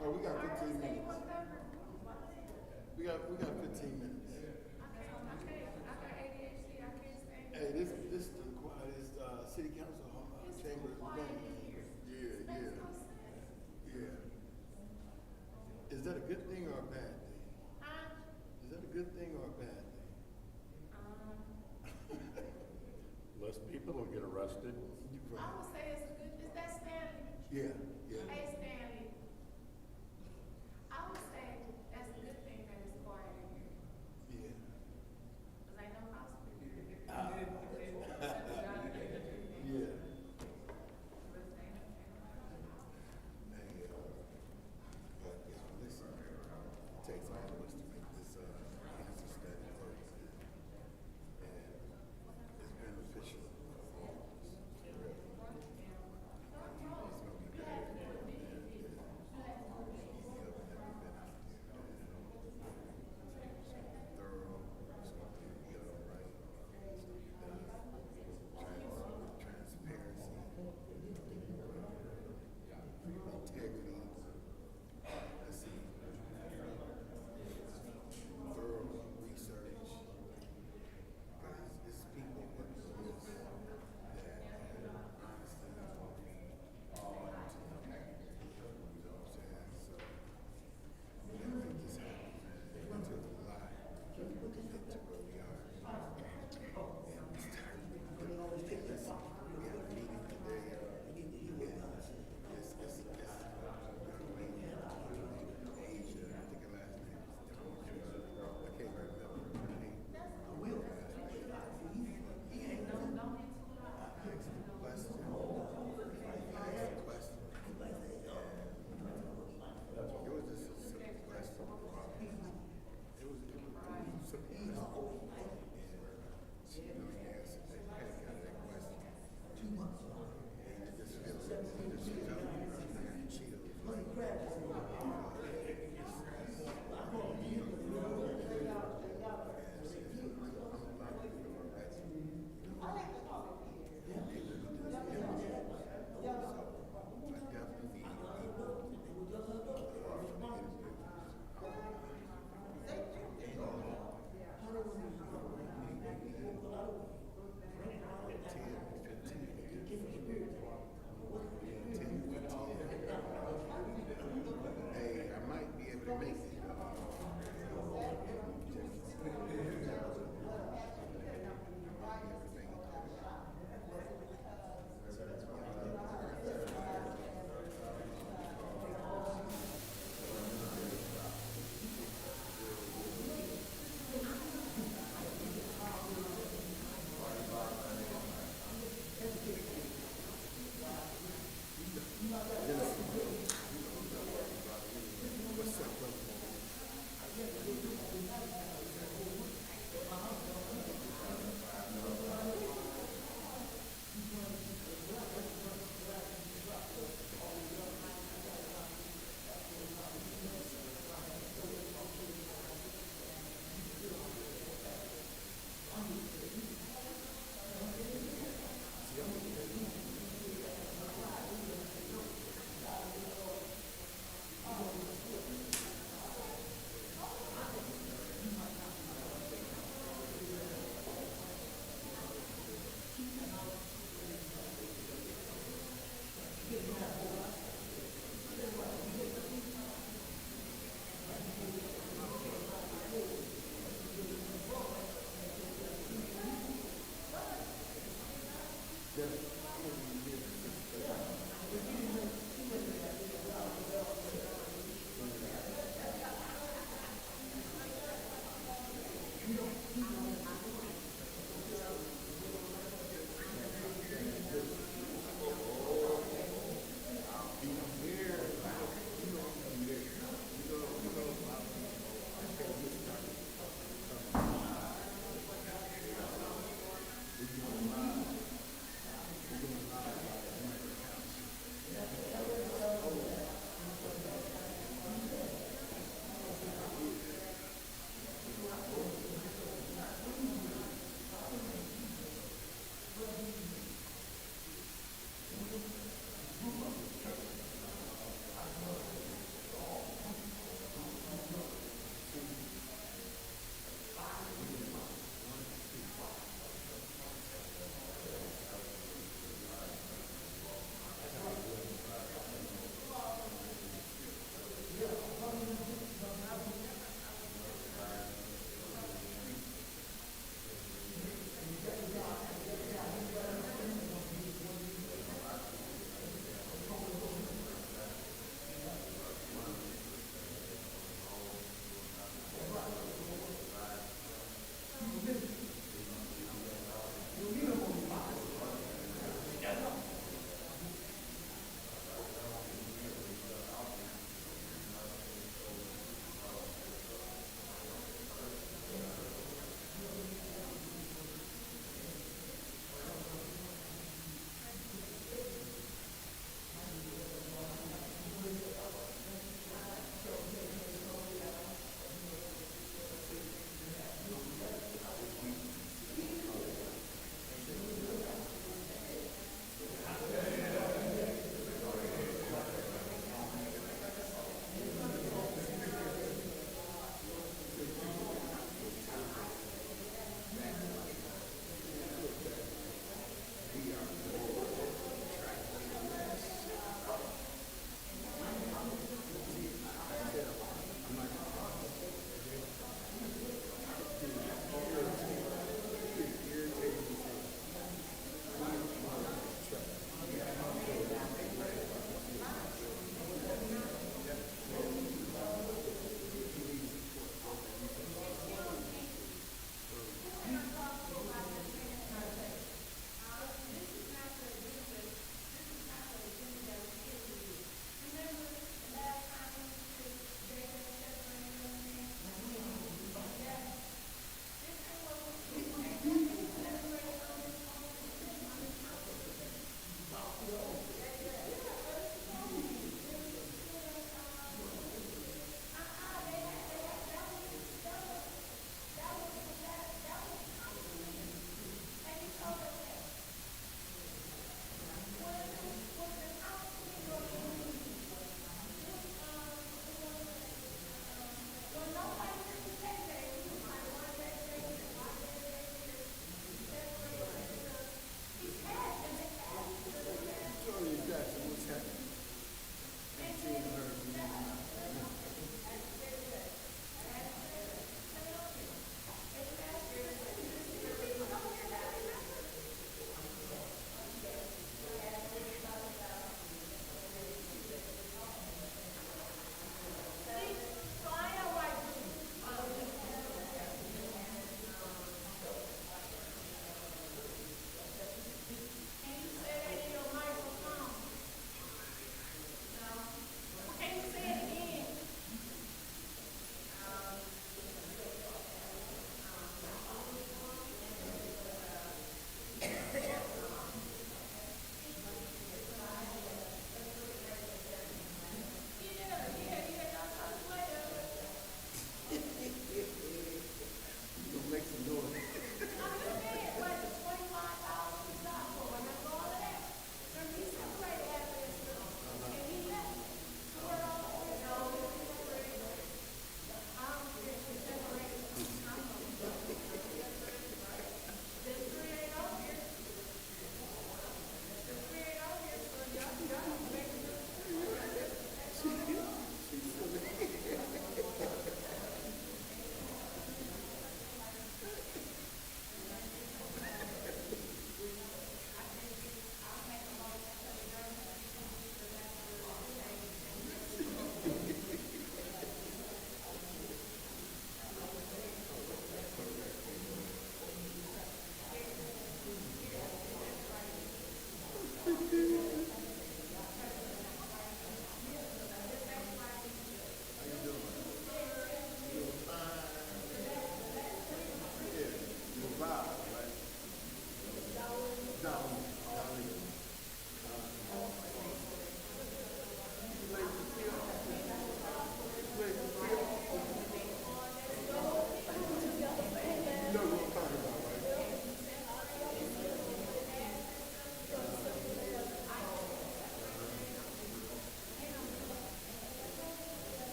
Oh, we got 15 minutes. We got 15 minutes. Hey, this is the quietest city council chamber is going. Yeah, yeah, yeah. Is that a good thing or a bad thing? Is that a good thing or a bad thing? Less people will get arrested. You're I right. would say it's a good, is that Stanley? Yeah, yeah. Hey Stanley. I would say that's a good thing that it's quiet in here. Yeah. Cause ain't no hospital. Yeah. But, listen, it takes all of us to make this cancer study work. And it's beneficial for all of us. Really. It's going to be better.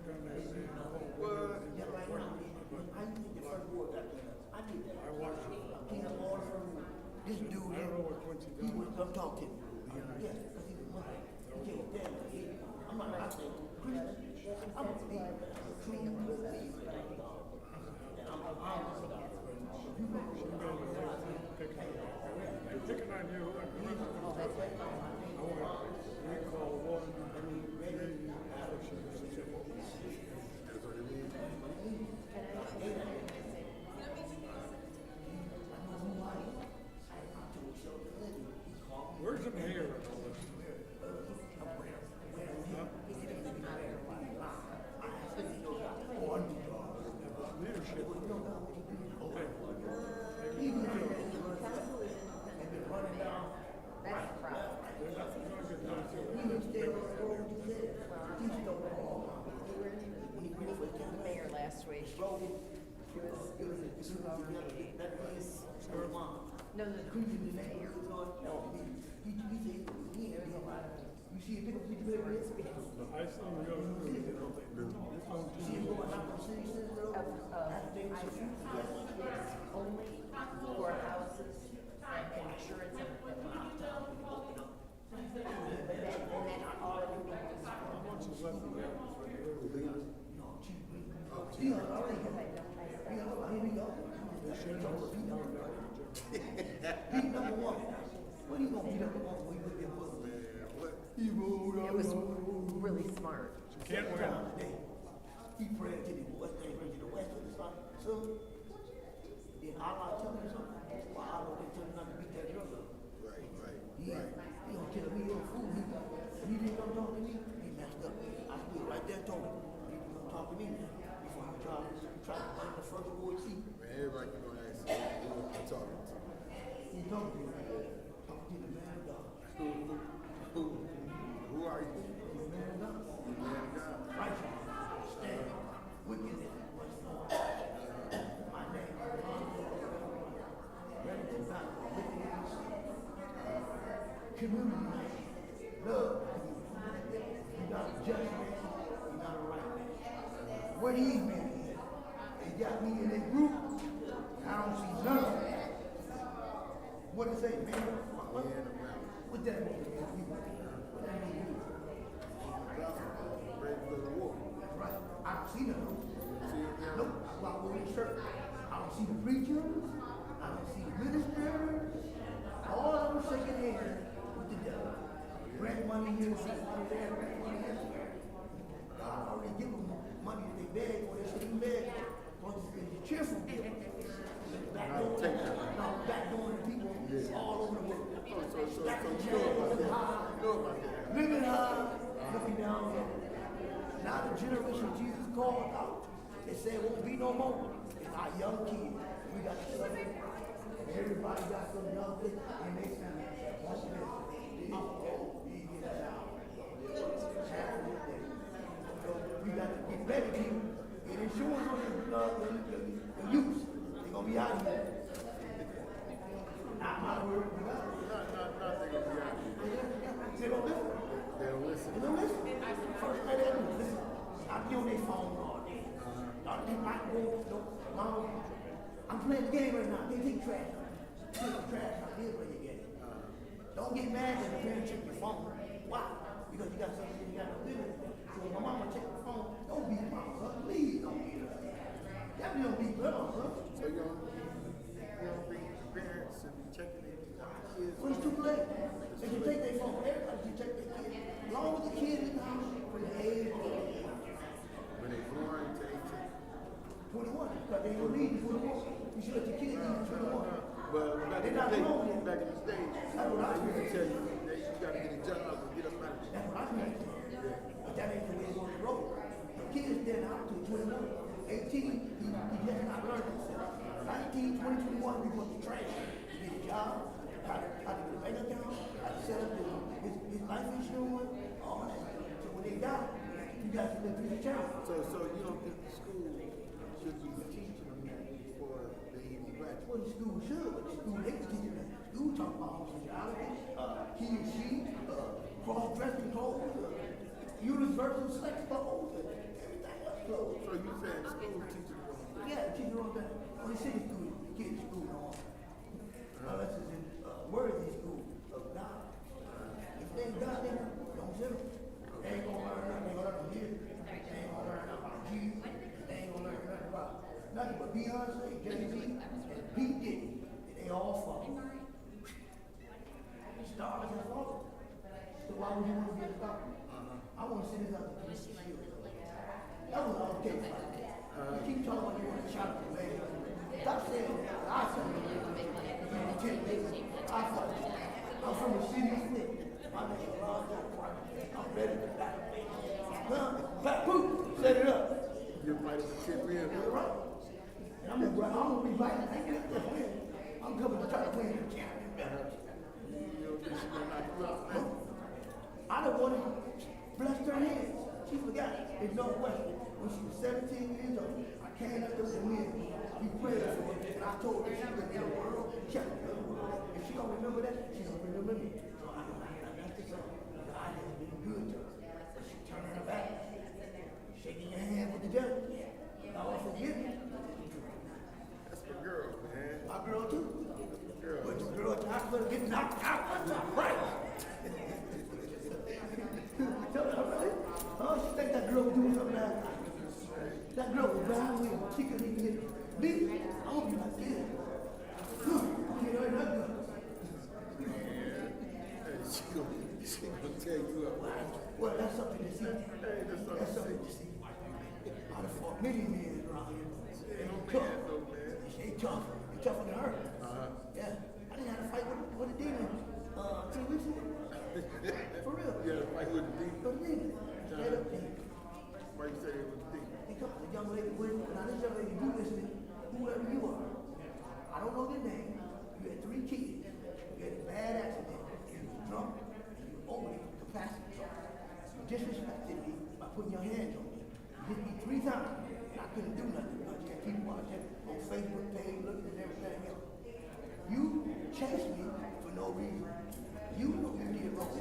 What? Yeah, right now, I used to think the first ward got cleaned up. I did that. I watched it. I cleaned up all the first ward. This dude here, he would come talk to me. Yeah, because he was Muslim. He can't stand me. I'm not, I say, Christian. I'm a believer. I'm a true believer. And I'm a honest God. You know what God is. Picking on you, I want to recall one really action. That's what it is. Where's the mayor in all this? Leadership. Okay. That's the problem. There's nothing going to get done till We were with the mayor last week. It was 2 hours. No, the mayor. No. There was a lot of. You see a picture of the I see him go through. see him going out from city center? Only for houses and insurance and that's all it means. How much is left in there? Here we go. He number one. What are you gonna be number one when you look at Muslim? He rolled It was really smart. Can't win. He prayed to the west, they bring to the west of the sun. So, then Allah tell me something. Why Allah they tell me not to beat that drug up? Right, right, Yeah, right. he don't tell me you're a fool. He didn't come talk to me. He messed up. I stood right there and told him, you didn't come talk to me now. Before you try to find the first ward seat. Man, everybody gonna ask you, who I'm talking to. He told me, talk to the man of God. Who are you? The man of God. The man of God. Righteous, stand, wickedness, what's more. My name, ready to not wickedness, community, love. You're not a just man, you're not a right man. What these men is, they got me in a group, I don't see none of them. What it say, man? What that mean? What that mean? Ready for the war. That's right. I don't see them. See it now? Nope. That's why I go in church. I don't see the preachers. I don't see the ministers. All of them shaking hands with the devil. Grant money here, grant money there, grant money here. God already give them money that they beg for. They shouldn't beg for. It's a cheerful gift. Backdooring the people all over the world. So you know about that. You know about that. Living high, looking down low. Now the generation Jesus called out, they said it won't be no more. It's our young kids. We got to love them. Everybody got some young kids and they family. Won't miss it. He gets out. So we got to get ready, people. And insurance on the youth. They're going to be out of here. Not my word. Not they gonna be out here. They don't listen. They don't listen. You know, listen. First thing they do, listen. I be on their phone all day. Y'all think I go, no, mom, I'm playing the game right now. They take trash out. Take the trash out. Here's where you get it. Don't get mad when the parents check your phone. Why? Because you got something you got to do with it. So when my mama check the phone, don't beat mama up. Please don't beat her. Definitely don't beat her up, huh? So you don't think parents should be checking their kids? Well, it's too late. They can take their phone. Everybody can check their kids. As long as the kid is out from the age of When they born to 18. 21, because they don't need 21. You should let your kids be 21. But back in They're not grown yet. back in the States, That's what I they used to mean. tell you that you gotta get a job and get up out of That's what I mean. But that ain't the way it's on the road. The kids then out to 21. 18, he just not learning himself. 19, 20, 21, we want to train. To get a job, how to get a bank account, how to set up his life insurance, all that. So when they die, you got to live through the child. So you don't think the school should be teaching them before they even graduate? Well, the school should, but the school, they can teach them. School talk about homosexuality, he and she, cross-dressing clothes, universal sex clothes, and everything So you saying school teachers don't think? Yeah, the teacher on that. Only city school, kids school on. Unless it's in worthy school of God. If they ain't God, they don't send them. They ain't gonna learn nothing. They ain't gonna learn music. They ain't gonna learn nothing about Jesus. They ain't gonna learn nothing about nothing but Beyonce, Jay-Z, and Pete Diddy. And they all fall. Stars and fall. So why would you want to be a star? I want to see this other piece of shit. That was all okay. You keep talking about you want to shout at the man. Stop saying that. I said I fuck you. I'm from the city of Flint. My name is Ron Jack. I'm ready to battle. Back poop. Set it up. You're fighting for 10 million. You're right. And I'm gonna be right. I'm coming to try to win the championship. You don't think she's gonna knock you out, man? I don't want to bless her hands. She forgot in Northwestern when she was 17 years old. I came up there with the men. We prayed for her, and I told her she was in the world, chapter of the world. If she don't remember that, she don't remember me. So I got to say, God has been good to her. But she turning her back, shaking your hand with the devil. Lord forgive me. That's my girl, man. My girl too. Girl. But your girl tries to get knocked out. Right. Tell her, right? Oh, she think that girl was doing something else. That girl was blind with she couldn't even get me. I'm gonna be like this. You know, that girl. Hey, she gonna tear you up. Well, that's something to see. Hey, that's That's something something to see. I done fought many men around here. They no tough. man, though, man. They tough. They tougher than her. Yeah. I didn't have to fight with a demon 2 weeks ago. For real. You had to fight with the demon. With a demon. Straight up demon. Why you say it was the demon? They come, the young lady, now this young lady, you listening, whoever you are, I don't know your name, you had 3 kids, you had a bad accident, you was drunk, and you were overly capacity drunk. You disrespected me by putting your hands on me. You hit me 3 times, and I couldn't do nothing because you had people out there on Facebook page looking at everything else. You chased me for no reason. You know you did wrong.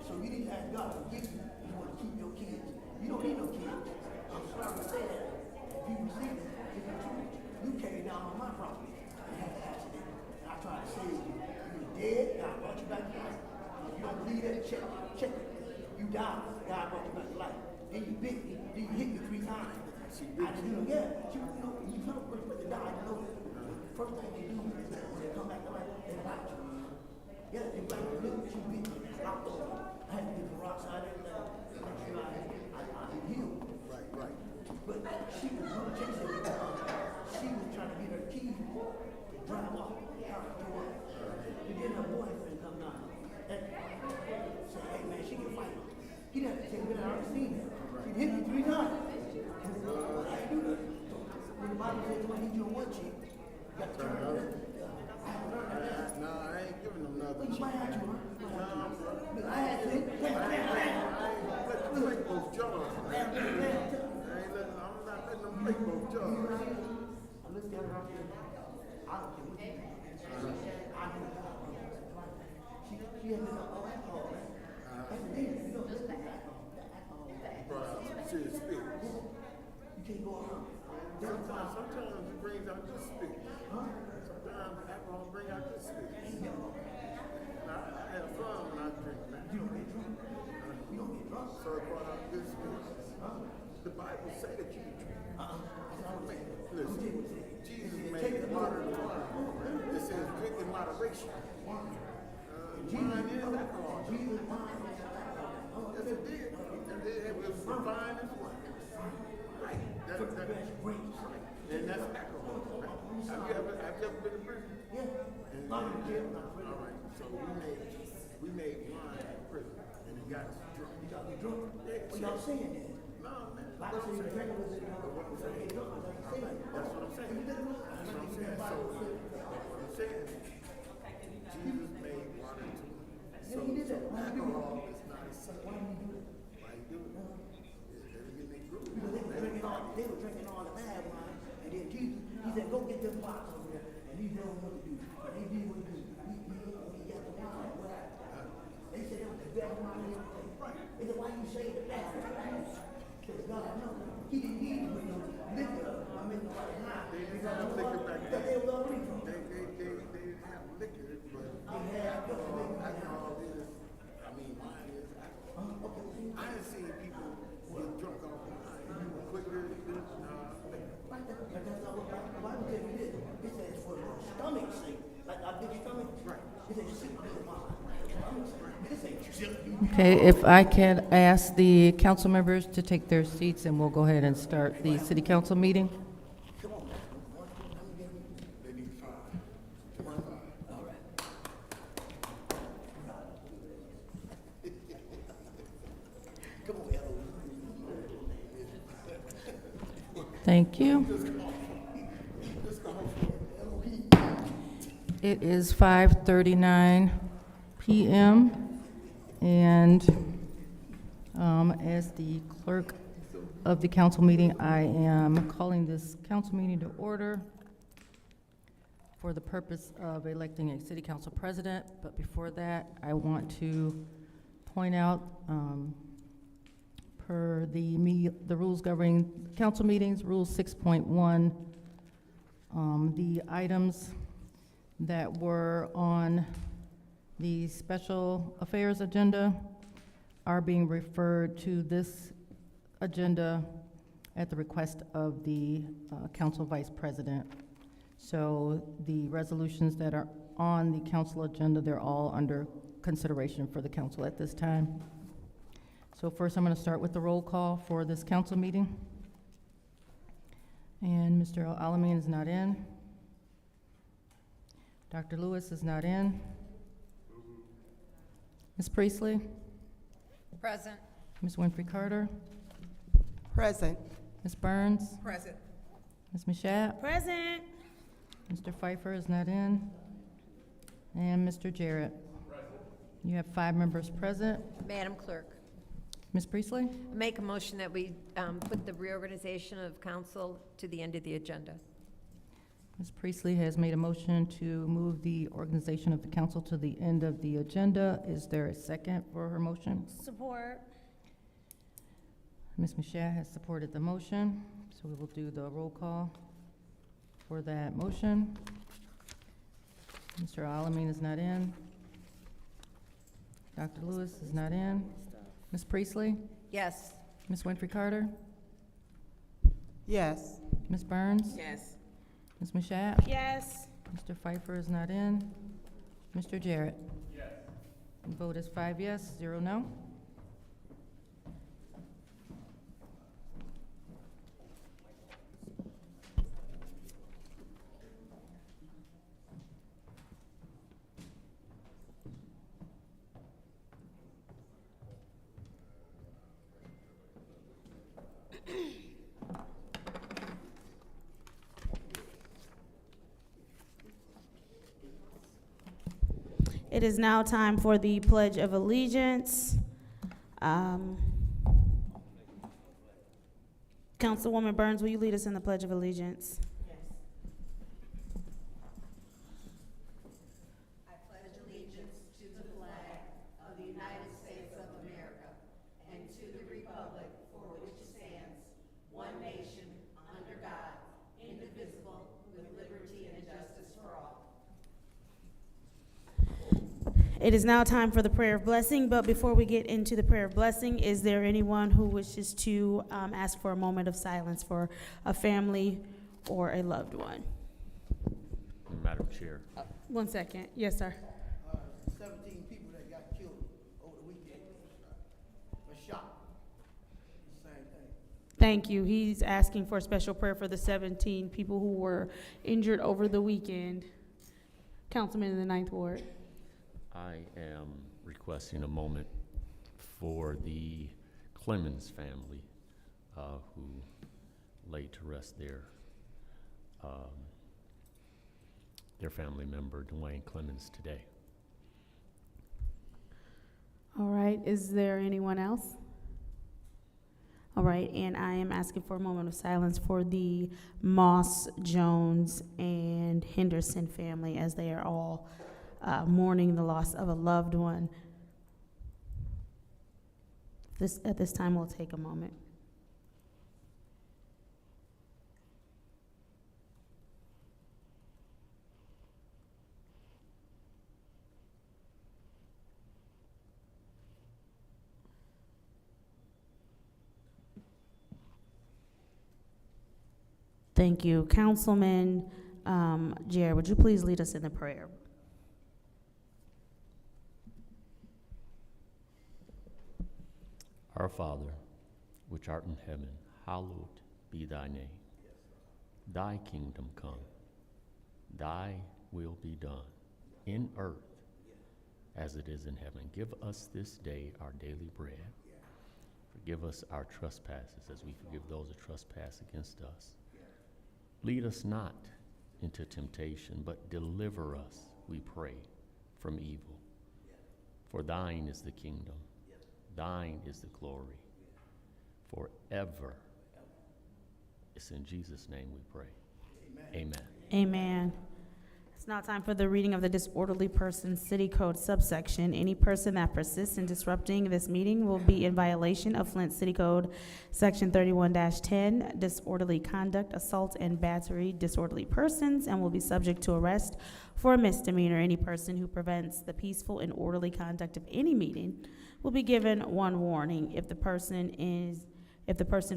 So you need to ask God to forgive you. You want to keep your kids. You don't need no kids. I'm sorry to say that. If you receive it, it's the truth. You came down on my property and had an accident. And I tried to save you. You were dead, God brought you back to life. If you don't believe that, check it. You died, God brought you back to life. Then you bit me, then you hit me 3 times. I didn't know, yeah. When you come up with the die, you know, the first thing they do is that when they come back to life, they bite you. Yeah, they bite you. Look, she bit me, knocked over. I had to get the rocks out of there. I healed. Right. But she was really chasing me because she was trying to get her keys to drive off the car door. And then her boyfriend come down and say, hey man, she can fight. He didn't have to tell me that I already seen that. She hit me 3 times. I ain't do that. So when the Bible says when you do one cheek, you got to turn it around. I haven't learned that. No, I ain't giving them nothing. But you might have to, huh? But I had to. I ain't letting them break both jaws. I'm not letting them break both jaws. I looked at her up here. I don't care what you do. I know God. She had been up all alcohol, right? That's the thing. You know, this is alcohol. Right, serious spirit. You can't go around. Sometimes it brings out your spirit. Huh? Sometimes alcohol brings out your spirit. Ain't never. I have fun when I drink, man. You don't get drunk. You don't get drunk. So it brought out good spirit. Huh? The Bible say that you can drink. That's all I'm saying. Listen, I'm telling you what it says. Jesus It says, made take the moderate water. wine. It says drink in moderation. Wine is alcohol. Jesus, wine is alcohol. Yes, it did. It was divine as well. Right. For the best grapes. And that's alcohol. Right? Have you ever been to prison? Yeah. I'm in jail. All right. So we made wine in prison, and it got us drunk. You got me drunk? Yeah, What y'all saying then? No, man. Like I said, you drink a little bit, you get drunk. That's what I'm saying. That's what I'm saying. So, what I'm saying, Jesus made water into wine. So, he did that. Why you do alcohol it? is not a sin. Why do you do it? Why you do it? It's to get they groove. Because they were drinking all the bad wine, and then Jesus, he said, go get them bottles over there. And he didn't know what to do. But they did what he did. He got the wine. What happened? They said it was the best wine they ever tasted. They said, why you say the best? Because God, no, he didn't need to put no Did you feel me? Right. It said, sit on the line. This ain't silly. Okay, if I can ask the council members to take their seats, and we'll go ahead and start the city council meeting. Come on. They need five. All right. Come on, Eloise. Thank you. It is 5:39 p.m. and as the clerk of the council meeting, I am calling this council meeting to order for the purpose of electing a city council president. But before that, I want to point out, per the rules governing council meetings, Rule 6.1, the items that were on the special affairs agenda are being referred to this agenda at the request of the council vice president. So the resolutions that are on the council agenda, they're all under consideration for the council at this time. So first, I'm going to start with the roll call for this council meeting. And Mr. Alamin is not in. Dr. Lewis is not in. Ms. Priestley? Present. Ms. Winfrey Carter? Present. Ms. Burns? Present. Ms. Mashat? Present. Mr. Pfeiffer is not in. And Mr. Jarrett? You have 5 members present. Madam Clerk, Ms. Priestley? make a motion that we put the reorganization of council to the end of the agenda. Ms. Priestley has made a motion to move the organization of the council to the end of the agenda. Is there a second for her motion? Support. Ms. Mashat has supported the motion, so we will do the roll call for that motion. Mr. Alamin is not in. Dr. Lewis is not in. Ms. Priestley? Yes. Ms. Winfrey Carter? Yes. Ms. Burns? Yes. Ms. Mashat? Yes. Mr. Pfeiffer is not in. Mr. Jarrett? Yes. The vote is 5 yes, 0 no. It is now time for the Pledge of Allegiance. Councilwoman Burns, will you lead us in the Pledge of Allegiance? It is now time for the prayer of blessing, but before we get into the prayer of blessing, is there anyone who wishes to ask for a moment of silence for a family or a loved one? Madam Chair. 1 second. Yes, sir. 17 people that got killed over the weekend. A shot. Same thing. Thank you. He's asking for a special prayer for the 17 people who were injured over the weekend. Councilman in the 9th Ward. I am requesting a moment for the Clemens family who laid to rest their family member, Dwayne Clemens, today. All right. Is there anyone else? All right. And I am asking for a moment of silence for the Moss, Jones, and Henderson family as they are all mourning the loss of a loved one. At this time, we'll take a moment. Thank you. Councilman Jared, would you please lead us in the prayer? Our Father, which art in heaven, hallowed be thy name. Thy kingdom come. Thy will be done in earth as it is in heaven. Give us this day our daily bread. Forgive us our trespasses as we forgive those who trespass against us. Lead us not into temptation, but deliver us, we pray, from evil. For thine is the kingdom, thine is the glory, forever. It's in Jesus' name we pray. Amen. Amen. It's now time for the reading of the disorderly person city code subsection. Any person that persists in disrupting this meeting will be in violation of Flint City Code Section 31-10, disorderly conduct, assault, and battery disorderly persons, and will be subject to arrest for a misdemeanor. Any person who prevents the peaceful and orderly conduct of any meeting will be given one warning. If the person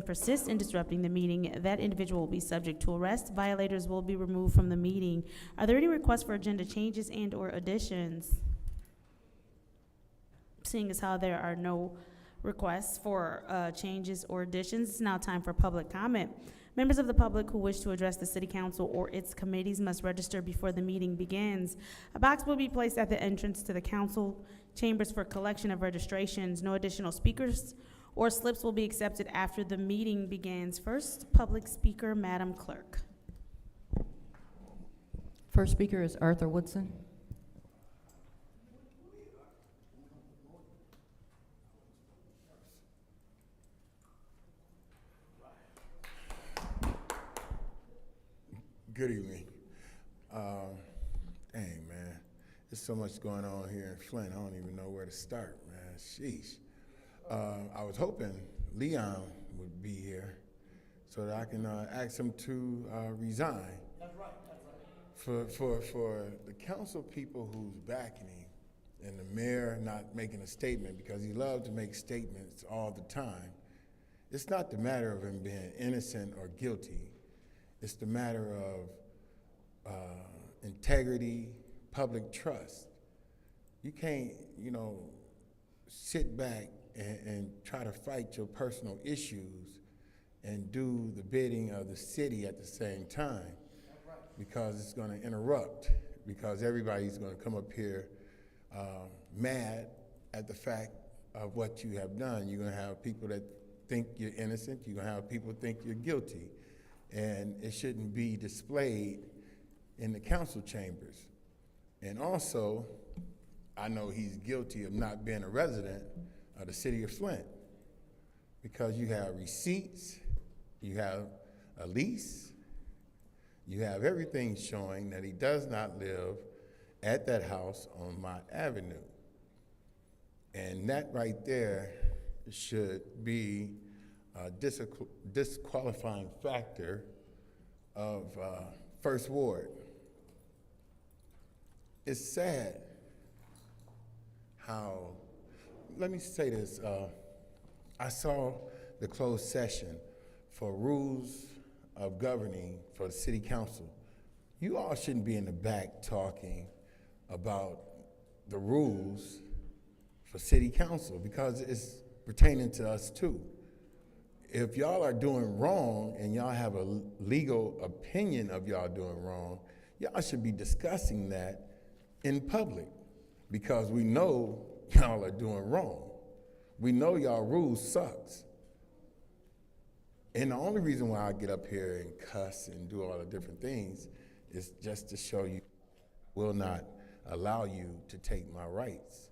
persists in disrupting the meeting, that individual will be subject to arrest. Violators will be removed from the meeting. Are there any requests for agenda changes and/or additions? Seeing as how there are no requests for changes or additions, it's now time for public comment. Members of the public who wish to address the City Council or its committees must register before the meeting begins. A box will be placed at the entrance to the council chambers for collection of registrations. No additional speakers or slips will be accepted after the meeting begins. First, public speaker, Madam Clerk. First speaker is Arthur Woodson. Good evening. Dang, man. There's so much going on here in Flint. I don't even know where to start, man. Sheesh. I was hoping Leon would be here so that I can ask him to resign. That's right. For the council people who's backing him and the mayor not making a statement because he loves to make statements all the time, it's not the matter of him being innocent or guilty. It's the matter of integrity, public trust. You can't, sit back and try to fight your personal issues and do the bidding of the city at the same time, because it's going to interrupt, because everybody's going to come up here mad at the fact of what you have done. You're going to have people that think you're innocent. You're going to have people think you're guilty. And it shouldn't be displayed in the council chambers. And also, I know he's guilty of not being a resident of the city of Flint, because you have receipts, you have a lease, you have everything showing that he does not live at that house on Mott Avenue. And that right there should be a disqualifying factor of First Ward. It's sad how, let me say this, I saw the closed session for rules of governing for the city council. You all shouldn't be in the back talking about the rules for city council, because it's pertaining to us too. If y'all are doing wrong and y'all have a legal opinion of y'all doing wrong, y'all should be discussing that in public, because we know y'all are doing wrong. We know y'all rules sucks. And the only reason why I get up here and cuss and do all the different things is just to show you will not allow you to take my rights.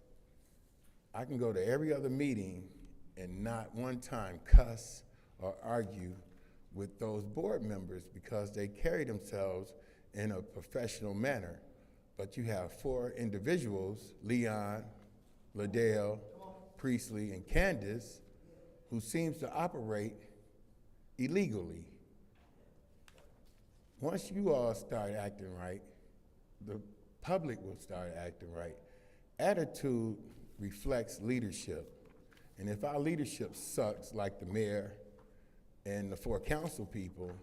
I can go to every other meeting and not one time cuss or argue with those board members, because they carry themselves in a professional manner. But you have 4 individuals, Leon, Liddell, Priestley, and Candace, who seems to operate illegally. Once you all start acting right, the public will start acting right. Attitude reflects leadership. And if our leadership sucks, like the mayor and the 4 council people,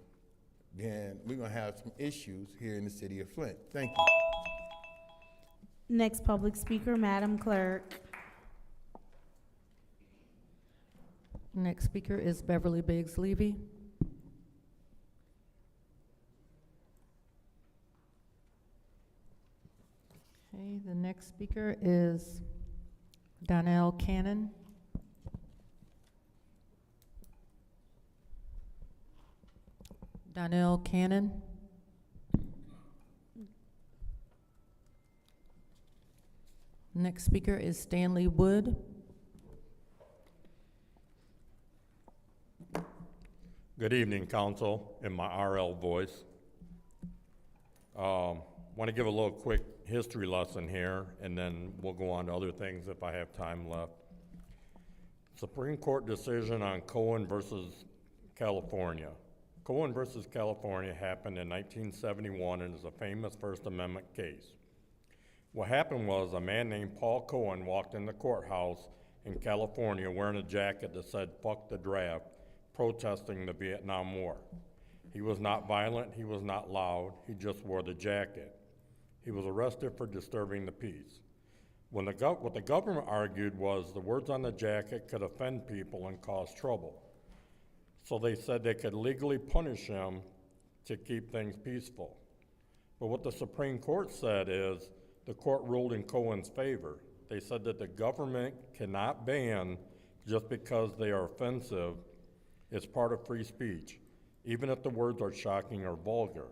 then we're gonna have some issues here in the city of Flint. Thank you. Next public speaker, Madam Clerk. Next speaker is Beverly Biggs Levy. Okay, the next speaker is Donnell Cannon. Donnell Cannon. Next speaker is Stanley Wood. Good evening, Council, in my RL voice. Want to give a little quick history lesson here, and then we'll go on to other things if I have time left. Supreme Court decision on Cohen versus California. Cohen versus California happened in 1971 and is a famous First Amendment case. What happened was a man named Paul Cohen walked in the courthouse in California wearing a jacket that said, "Fuck the draft," protesting the Vietnam War. He was not violent, he was not loud, he just wore the jacket. He was arrested for disturbing the peace. What the government argued was the words on the jacket could offend people and cause trouble. So they said they could legally punish him to keep things peaceful. But what the Supreme Court said is, the court ruled in Cohen's favor. They said that the government cannot ban just because they are offensive. It's part of free speech, even if the words are shocking or vulgar.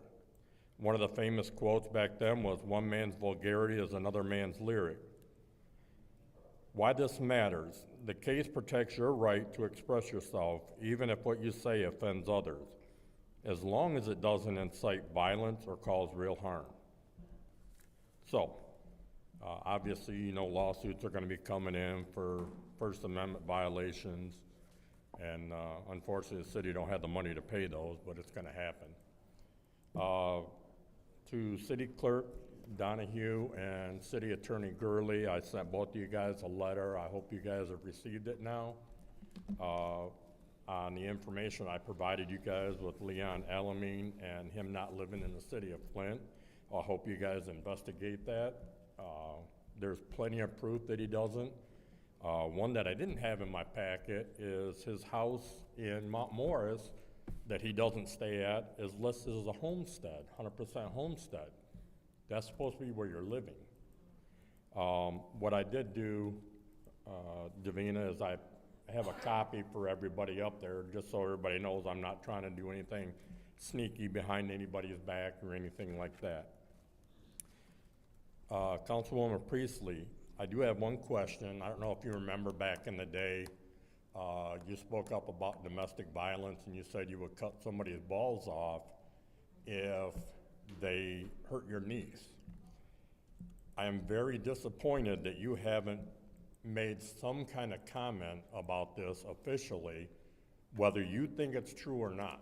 One of the famous quotes back then was, "One man's vulgarity is another man's lyric." Why this matters: the case protects your right to express yourself, even if what you say offends others, as long as it doesn't incite violence or cause real harm. So, obviously, you know, lawsuits are going to be coming in for First Amendment violations, and unfortunately, the city don't have the money to pay those, but it's going to happen. To City Clerk Donahue and City Attorney Gurley, I sent both of you guys a letter. I hope you guys have received it now. On the information I provided you guys with Leon Alamine and him not living in the city of Flint. I hope you guys investigate that. There's plenty of proof that he doesn't. One that I didn't have in my packet is his house in Mount Morris that he doesn't stay at is listed as a homestead, 100% homestead. That's supposed to be where you're living. What I did do, Davina, is I have a copy for everybody up there, just so everybody knows I'm not trying to do anything sneaky behind anybody's back or anything like that. Councilwoman Priestley, I do have one question. I don't know if you remember back in the day, you spoke up about domestic violence and you said you would cut somebody's balls off if they hurt your niece. I am very disappointed that you haven't made some kind of comment about this officially, whether you think it's true or not.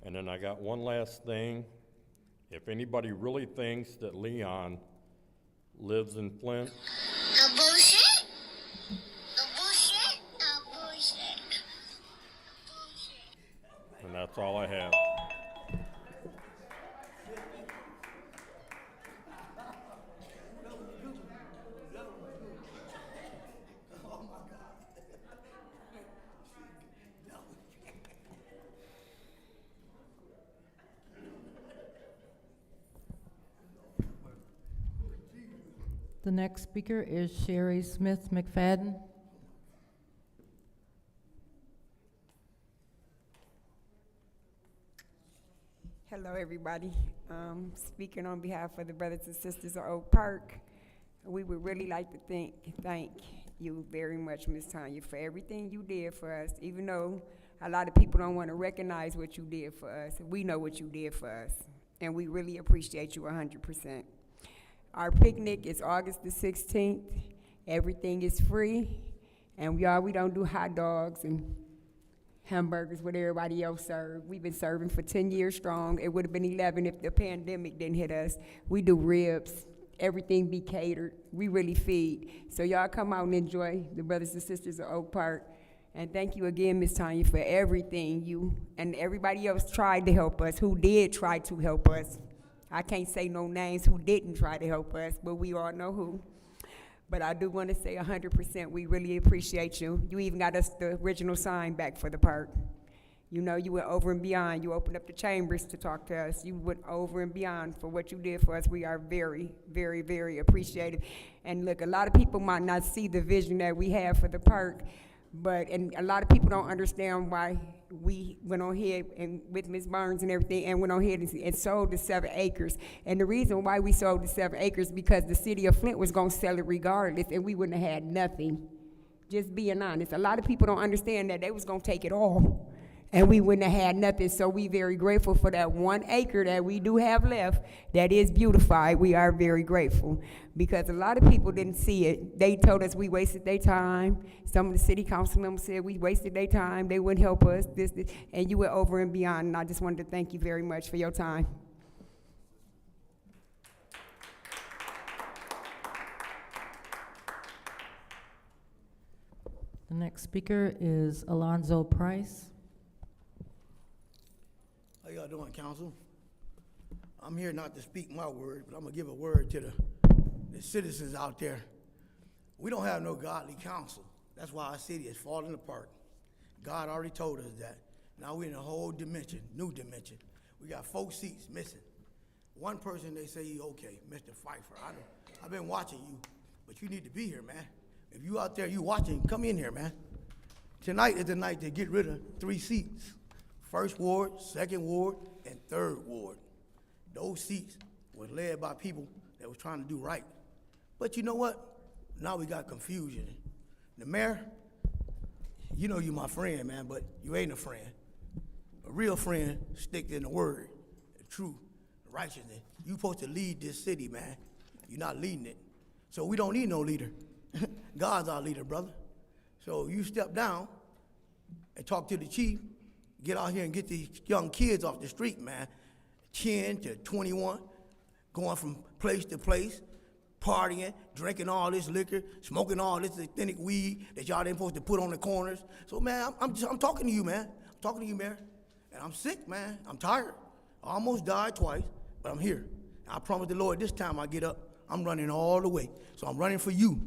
And then I got one last thing. If anybody really thinks that Leon lives in Flint, Bullshit. Bullshit. Bullshit. and that's all I have. The next speaker is Sherry Smith McFadden. Hello, everybody. Speaking on behalf of the brothers and sisters of Oak Park, we would really like to thank you very much, Ms. Tanya, for everything you did for us. Even though a lot of people don't want to recognize what you did for us, we know what you did for us, and we really appreciate you 100%. Our picnic is August the 16th. Everything is free, and we don't do hot dogs and hamburgers, what everybody else served. We've been serving for 10 years strong. It would have been 11 if the pandemic didn't hit us. We do ribs, everything be catered. We really feed. So y'all come out and enjoy the brothers and sisters of Oak Park. And thank you again, Ms. Tanya, for everything you and everybody else tried to help us, who did try to help us. I can't say no names who didn't try to help us, but we all know who. But I do want to say 100%, we really appreciate you. You even got us the original sign back for the park. You know, you went over and beyond. You opened up the chambers to talk to us. You went over and beyond for what you did for us. We are very, very, very appreciative. And look, a lot of people might not see the vision that we have for the park, and a lot of people don't understand why we went on ahead and with Ms. Burns and everything and went on ahead and sold the 7 acres. And the reason why we sold the 7 acres because the city of Flint was gonna sell it regardless and we wouldn't have had nothing. Just being honest. A lot of people don't understand that they was gonna take it all and we wouldn't have had nothing. So we very grateful for that 1 acre that we do have left that is beautified. We are very grateful because a lot of people didn't see it. They told us we wasted their time. Some of the city council members said we wasted their time. They wouldn't help us, this, and you went over and beyond. And I just wanted to thank you very much for your time. The next speaker is Alonzo Price. How y'all doing, council? I'm here not to speak my word, but I'm gonna give a word to the citizens out there. We don't have no godly council. That's why our city is falling apart. God already told us that. Now we're in a whole dimension, new dimension. We got 4 seats missing. One person, they say he okay, Mr. Pfeiffer. I've been watching you, but you need to be here, man. If you out there, you watching, come in here, man. Tonight is the night to get rid of 3 seats. 1st Ward, 2nd Ward, and 3rd Ward. Those seats were led by people that was trying to do right. But you know what? Now we got confusion. The mayor, you know you my friend, man, but you ain't a friend. A real friend sticks in the word, the truth, the righteousness. You supposed to lead this city, man. You're not leading it. So we don't need no leader. God's our leader, brother. So you step down and talk to the chief, get out here and get these young kids off the street, man. 10 to 21, going from place to place, partying, drinking all this liquor, smoking all this authentic weed that y'all ain't supposed to put on the corners. So, man, I'm talking to you, man. I'm talking to you, Mayor. And I'm sick, man. I'm tired. I almost died twice, but I'm here. I promise the Lord this time I get up, I'm running all the way. So I'm running for you,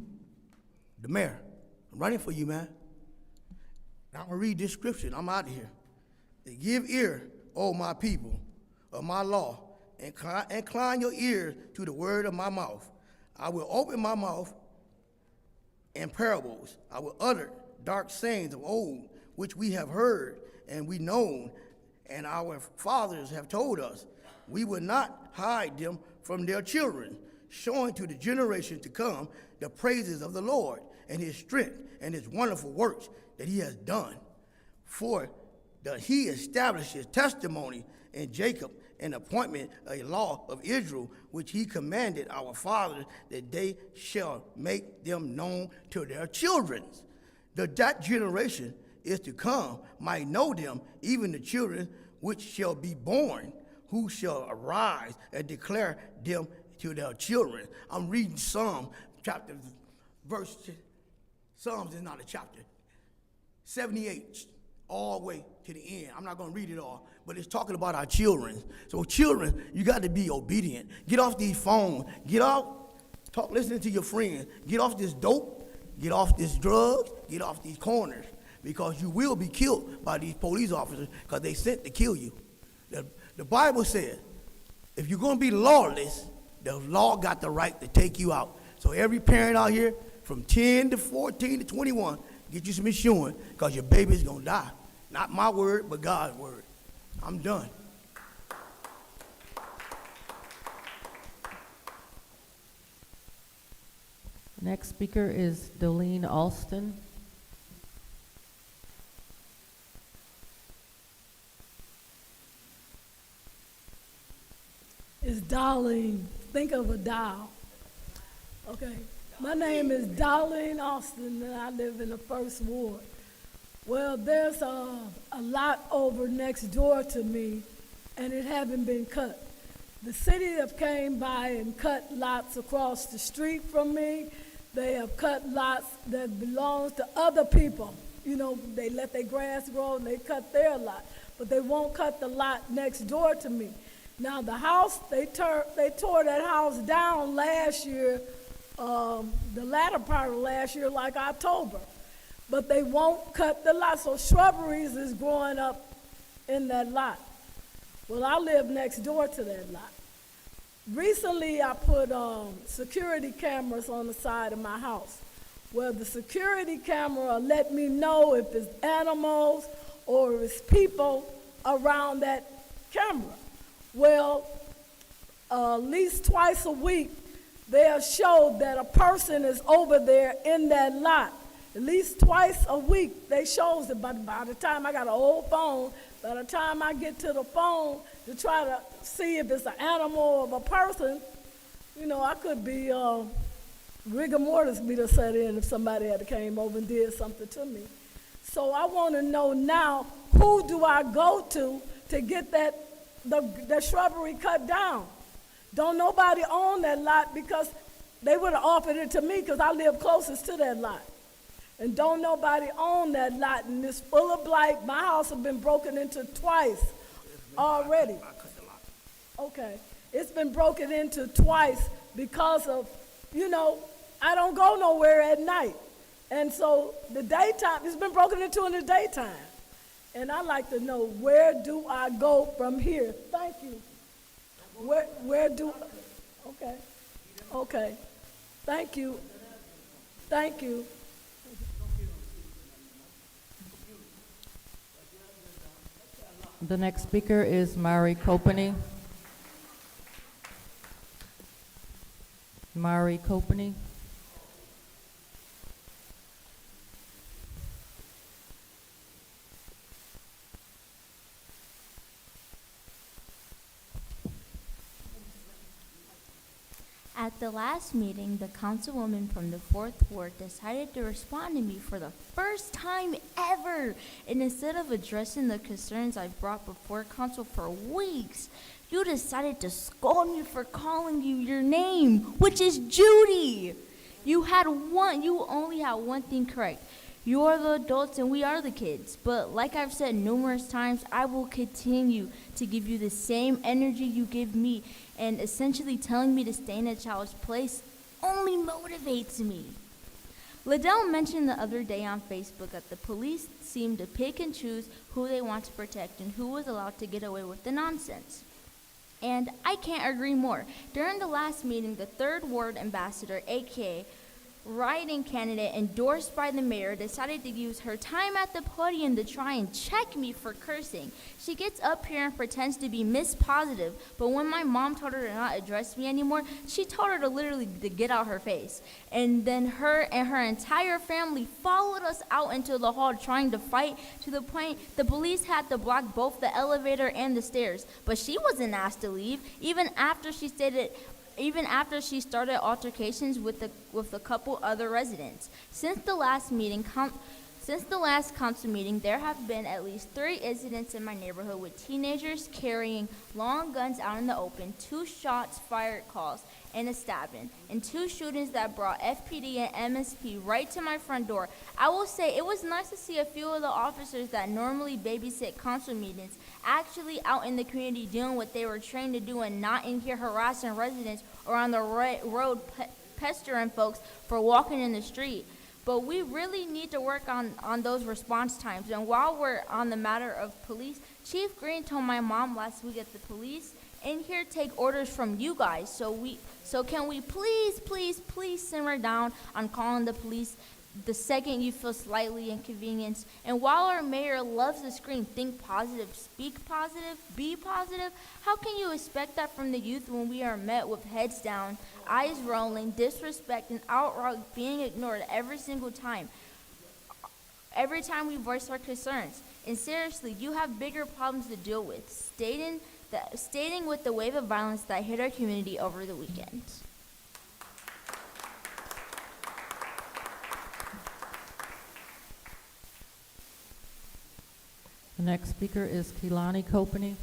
the mayor. I'm running for you, man. Now I'm gonna read this scripture, and I'm out of here. To give ear, O my people, of my law, and incline your ears to the word of my mouth. I will open my mouth in parables. I will utter dark sayings of old, which we have heard and we known, and our fathers have told us. We will not hide them from their children, showing to the generation to come the praises of the Lord and his strength and his wonderful works that he has done. For he established his testimony in Jacob, an appointment, a law of Israel, which he commanded our fathers, that they shall make them known to their children. That generation is to come might know them, even the children which shall be born, who shall arise and declare them to their children. I'm reading Psalms is not a chapter, 78, all the way to the end. I'm not gonna read it all, but it's talking about our children. So children, you got to be obedient. Get off these phones, get off, listening to your friends, get off this dope, get off this drugs, get off these corners, because you will be killed by these police officers because they sent to kill you. The Bible says, if you're gonna be lawless, the law got the right to take you out. So every parent out here, from 10 to 14 to 21, get you some insurance because your baby's gonna die. Not my word, but God's word. I'm done. Next speaker is Dolene Alston. It's Darlene. Think of a doll. Okay. My name is Darlene Austin, and I live in the 1st Ward. Well, there's a lot over next door to me, and it haven't been cut. The city have came by and cut lots across the street from me. They have cut lots that belongs to other people. You know, they let their grass grow and they cut their lot, but they won't cut the lot next door to me. Now the house, they tore that house down last year the latter part of last year, like October. But they won't cut the lot, so shrubberies is growing up in that lot. Well, I live next door to that lot. Recently, I put security cameras on the side of my house. Well, the security camera let me know if it's animals or if it's people around that camera. Well, at least twice a week, they'll show that a person is over there in that lot. At least twice a week, they shows it, but by the time I got an old phone, by the time I get to the phone to try to see if it's an animal or a person, you know, I could be, rigor mortis be to set in if somebody had came over and did something to me. So I want to know now, who do I go to get the shrubbery cut down? Don't nobody own that lot because they would have offered it to me because I live closest to that lot. And don't nobody own that lot, and it's full of blight. My house has been broken into twice already. Okay, it's been broken into twice because of, you know, I don't go nowhere at night. And so the daytime, it's been broken into in the daytime. And I'd like to know, where do I go from here? Thank you. Where do, okay. Thank you. Thank you. The next speaker is Mari Kopany. Mari Kopany. At the last meeting, the councilwoman from the 4th Ward decided to respond to me for the first time ever. And instead of addressing the concerns I brought before council for weeks, you decided to scold me for calling you your name, which is Judy. You only had one thing correct. You are the adults and we are the kids. But like I've said numerous times, I will continue to give you the same energy you give me, and essentially telling me to stay in a child's place only motivates me. Liddell mentioned the other day on Facebook that the police seem to pick and choose who they want to protect and who was allowed to get away with the nonsense. And I can't agree more. During the last meeting, the 3rd Ward ambassador, aka writing candidate endorsed by the mayor, decided to use her time at the podium to try and check me for cursing. She gets up here and pretends to be Miss Positive, but when my mom told her to not address me anymore, she told her to literally to get out her face. And then her and her entire family followed us out into the hall trying to fight, to the point the police had to block both the elevator and the stairs. But she wasn't asked to leave, even after she started altercations with a couple other residents. Since the last council meeting, there have been at least 3 incidents in my neighborhood with teenagers carrying long guns out in the open, 2 shots fired calls, and a stabbing, and 2 shootings that brought FPD and MSP right to my front door. I will say it was nice to see a few of the officers that normally babysit council meetings actually out in the community doing what they were trained to do and not in here harassing residents or on the road pestering folks for walking in the street. But we really need to work on those response times. And while we're on the matter of police, Chief Green told my mom last week that the police in here take orders from you guys. So can we please simmer down on calling the police the second you feel slightly inconvenienced? And while our mayor loves to scream, think positive, speak positive, be positive, how can you expect that from the youth when we are met with heads down, eyes rolling, disrespect, and outright being ignored every single time? Every time we voice our concerns. And seriously, you have bigger problems to deal with, stating with the wave of violence that hit our community over the weekend. The next speaker is Kehlani Kopany.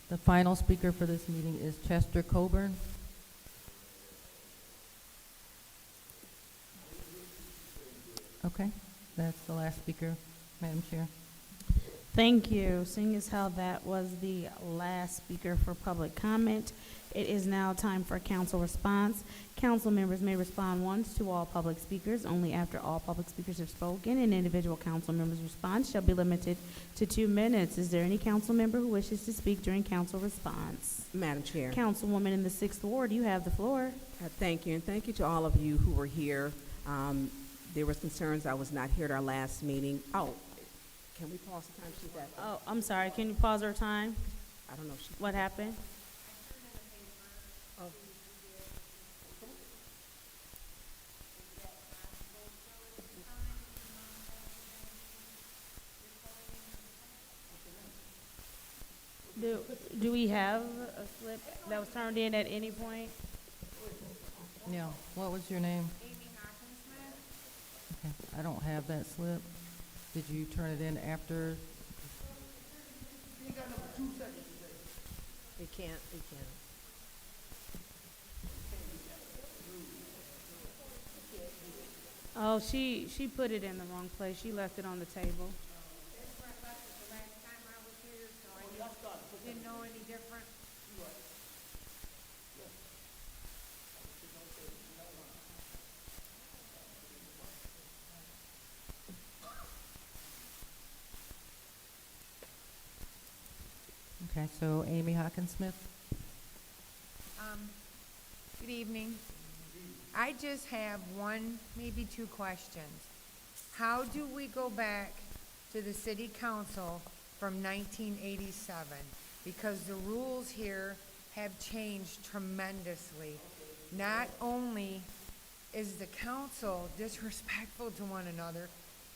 The final speaker for this meeting is Chester Coburn. Okay, that's the last speaker, Madam Chair. Thank you. Seeing as how that was the last speaker for public comment, it is now time for council response. Council members may respond once to all public speakers. Only after all public speakers have spoken, an individual council member's response shall be limited to 2 minutes. Is there any council member who wishes to speak during council response? Madam Chair. Councilwoman in the 6th Ward, you have the floor. Thank you, and thank you to all of you who were here. There was concerns I was not here at our last meeting. Oh, can we pause the time she's at? Oh, I'm sorry. Can you pause our time? I don't know if she. What happened? Oh. Do we have a slip that was turned in at any point? Yeah, what was your name? Okay, I don't have that slip. Did you turn it in after? We can't. Oh, she put it in the wrong place. She left it on the table. Didn't know any different. Okay, so Amy Hawkinsmith? Good evening. I just have one, maybe 2 questions. How do we go back to the city council from 1987? Because the rules here have changed tremendously. Not only is the council disrespectful to one another,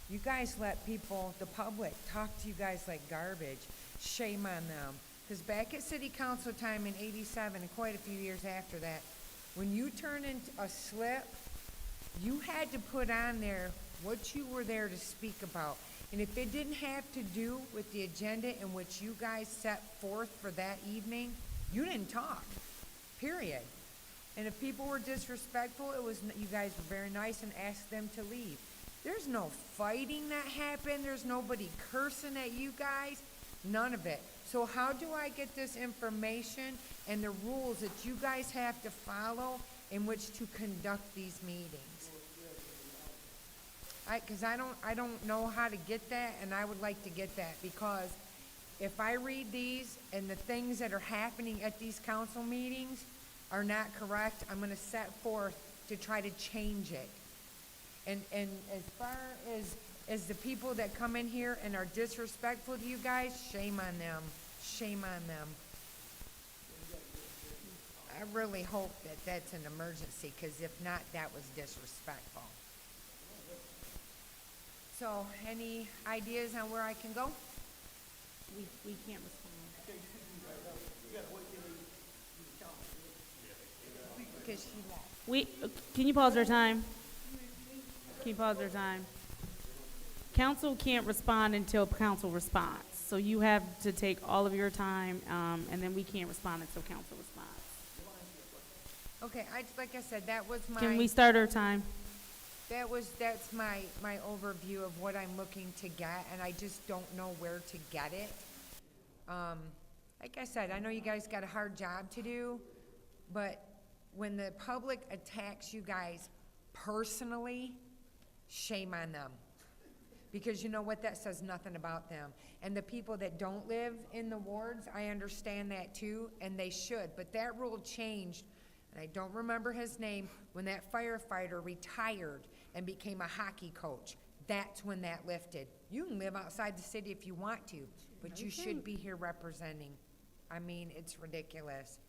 you guys let people, the public, talk to you guys like garbage. Shame on them. Because back at city council time in 87 and quite a few years after that, when you turned in a slip, you had to put on there what you were there to speak about. And if it didn't have to do with the agenda in which you guys set forth for that evening, you didn't talk, period. And if people were disrespectful, you guys were very nice and asked them to leave. There's no fighting that happened. There's nobody cursing at you guys. None of it. So how do I get this information and the rules that you guys have to follow in which to conduct these meetings? Because I don't know how to get that, and I would like to get that, because if I read these and the things that are happening at these council meetings are not correct, I'm going to set forth to try to change it. And as far as the people that come in here and are disrespectful to you guys, shame on them. Shame on them. I really hope that that's an emergency, because if not, that was disrespectful. So, any ideas on where I can go? We can't respond. Because she left. Can you pause our time? Can you pause our time? Council can't respond until council responds. So you have to take all of your time, and then we can't respond until council responds. Okay, like I said, that was my. Can we start our time? That's my overview of what I'm looking to get, and I just don't know where to get it. Like I said, I know you guys got a hard job to do, but when the public attacks you guys personally, shame on them. Because you know what? That says nothing about them. And the people that don't live in the wards, I understand that too, and they should. But that rule changed, and I don't remember his name, when that firefighter retired and became a hockey coach. That's when that lifted. You can live outside the city if you want to, but you should be here representing. I mean, it's ridiculous.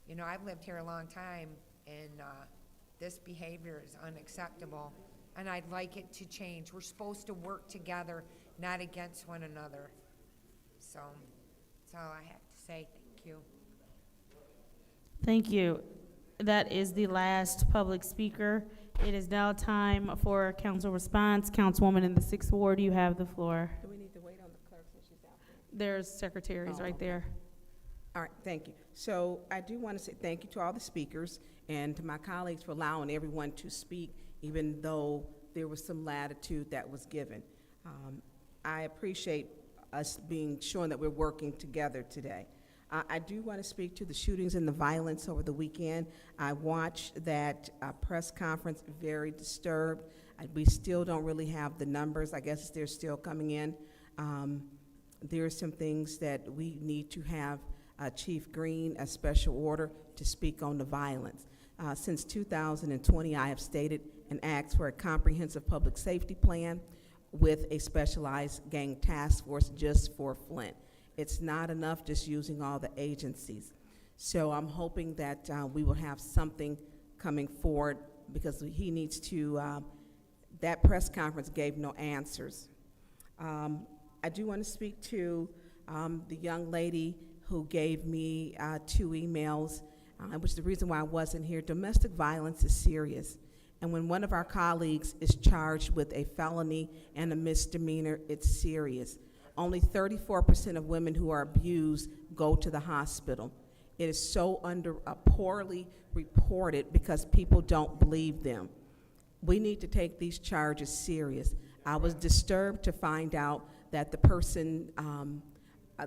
You know, I've lived here a long time, and this behavior is unacceptable. And I'd like it to change. We're supposed to work together, not against one another. So, that's all I have to say. Thank you. Thank you. That is the last public speaker. It is now time for council response. Councilwoman in the 6th Ward, you have the floor. Do we need to wait on the clerk since she's out there? There's secretaries right okay. there. All right, thank you. So I do want to say thank you to all the speakers and to my colleagues for allowing everyone to speak, even though there was some latitude that was given. I appreciate us being, showing that we're working together today. I do want to speak to the shootings and the violence over the weekend. I watched that press conference, very disturbed. We still don't really have the numbers. I guess they're still coming in. There are some things that we need to have Chief Green a special order to speak on the violence. Since 2020, I have stated and asked for a comprehensive public safety plan with a specialized gang task force just for Flint. It's not enough just using all the agencies. So I'm hoping that we will have something coming forward, because he needs to, that press conference gave no answers. I do want to speak to the young lady who gave me 2 emails, which is the reason why I wasn't here. Domestic violence is serious. And when one of our colleagues is charged with a felony and a misdemeanor, it's serious. Only 34% of women who are abused go to the hospital. It is so poorly reported because people don't believe them. We need to take these charges serious. I was disturbed to find out that the person,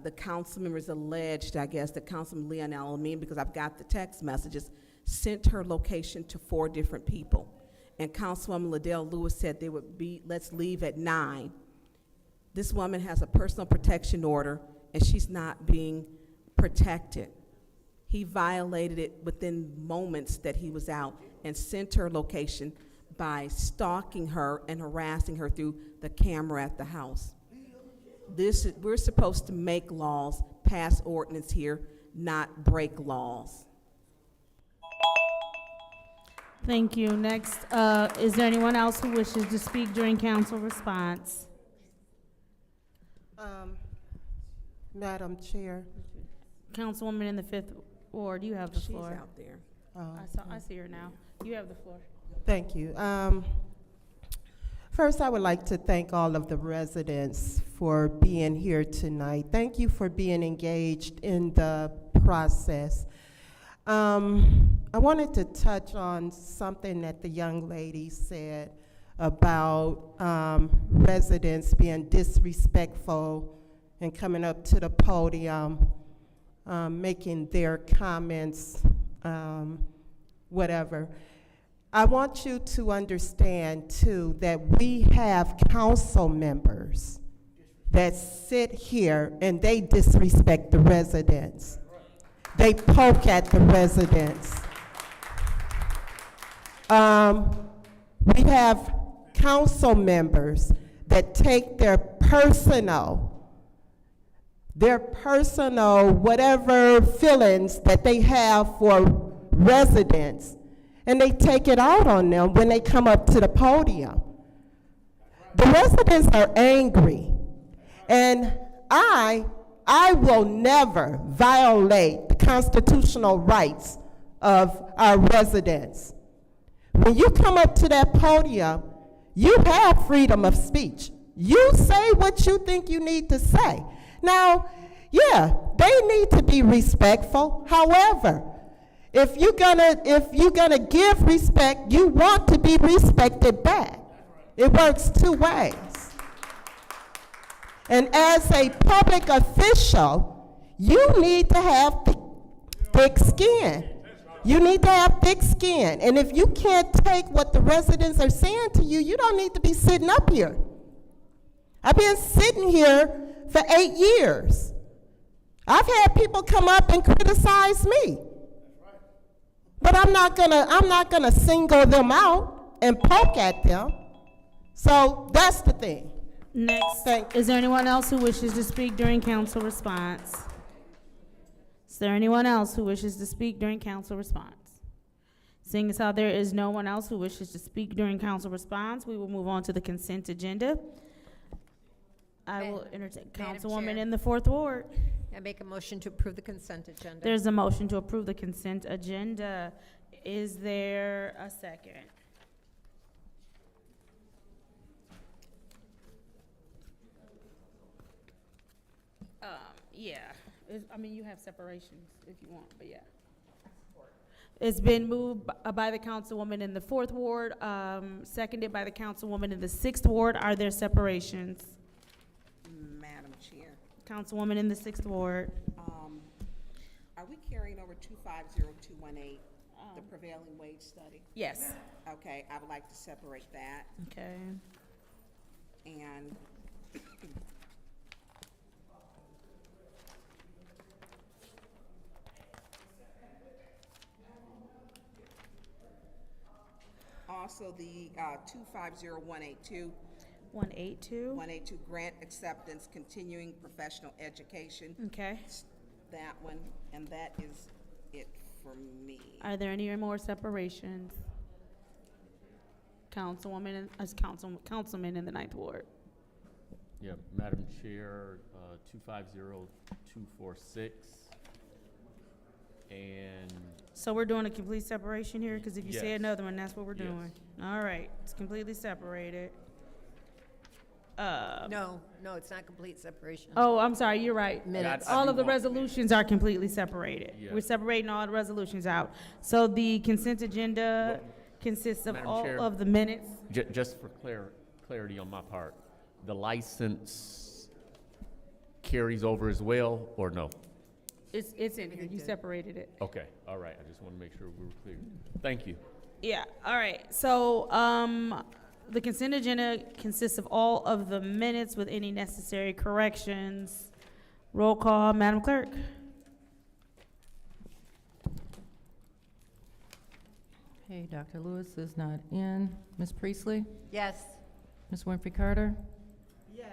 the council members alleged, I guess, that Councilman Leon Alameen, because I've got the text messages, sent her location to 4 different people. And Councilwoman Liddell Lewis said they would be, let's leave at 9. This woman has a personal protection order, and she's not being protected. He violated it within moments that he was out and sent her location by stalking her and harassing her through the camera at the house. We're supposed to make laws, pass ordinance here, not break laws. Thank you. Next, is there anyone else who wishes to speak during council response? Madam Chair. Councilwoman in the 5th Ward, you have the floor. She's out there. I see her now. You have the floor. Thank you. First, I would like to thank all of the residents for being here tonight. Thank you for being engaged in the process. I wanted to touch on something that the young lady said about residents being disrespectful and coming up to the podium, making their comments, whatever. I want you to understand, too, that we have council members that sit here and they disrespect the residents. They poke at the residents. We have council members that take their personal whatever feelings that they have for residents, and they take it out on them when they come up to the podium. The residents are angry, and I will never violate the constitutional rights of our residents. When you come up to that podium, you have freedom of speech. You say what you think you need to say. Now, yeah, they need to be respectful. However, if you're gonna give respect, you want to be respected back. It works 2 ways. And as a public official, you need to have thick skin. You need to have thick skin. And if you can't take what the residents are saying to you, you don't need to be sitting up here. I've been sitting here for 8 years. I've had people come up and criticize me. But I'm not gonna single them out and poke at them. So that's the thing. Next, is there anyone else who wishes to speak during council response? Is there anyone else who wishes to speak during council response? Seeing as how there is no one else who wishes to speak during council response, we will move on to the consent agenda. I will entertain Councilwoman in the 4th Ward. I make a motion to approve the consent agenda. There's a motion to approve the consent agenda. Is there a second? Yeah. I mean, you have separations if you want, but yeah. It's been moved by the councilwoman in the 4th Ward, seconded by the councilwoman in the 6th Ward. Are there separations? Madam Chair. Councilwoman in the 6th Ward. Are we carrying over 250218, the prevailing wage study? Yes. Okay, I would like to separate that. Okay. And also the 250182, 182. grant acceptance, continuing professional education. Okay. That one, and that is it for me. Are there any more separations? Councilwoman, councilman in the 9th Ward. Yeah, Madam Chair, 250246. And So we're doing a complete separation here, because if you say Yes. another one, that's what we're Yes. doing. All right, it's completely separated. No, it's not complete separation. Oh, I'm sorry, you're right. Minutes. All I of do the want- resolutions are completely separated. Yes. We're separating all the resolutions out. So the consent agenda Well, consists of Madam all Chair. of the minutes. just for clarity on my part, the license carries over as well, or no? It's in here, you separated it. Okay, all right, I just want to make sure we were clear. Thank you. Yeah, all right. So, the consent agenda consists of all of the minutes with any necessary corrections. Roll call, Madam Clerk. Okay, Dr. Lewis is not in. Ms. Priestley? Yes. Ms. Winfrey Carter? Yes.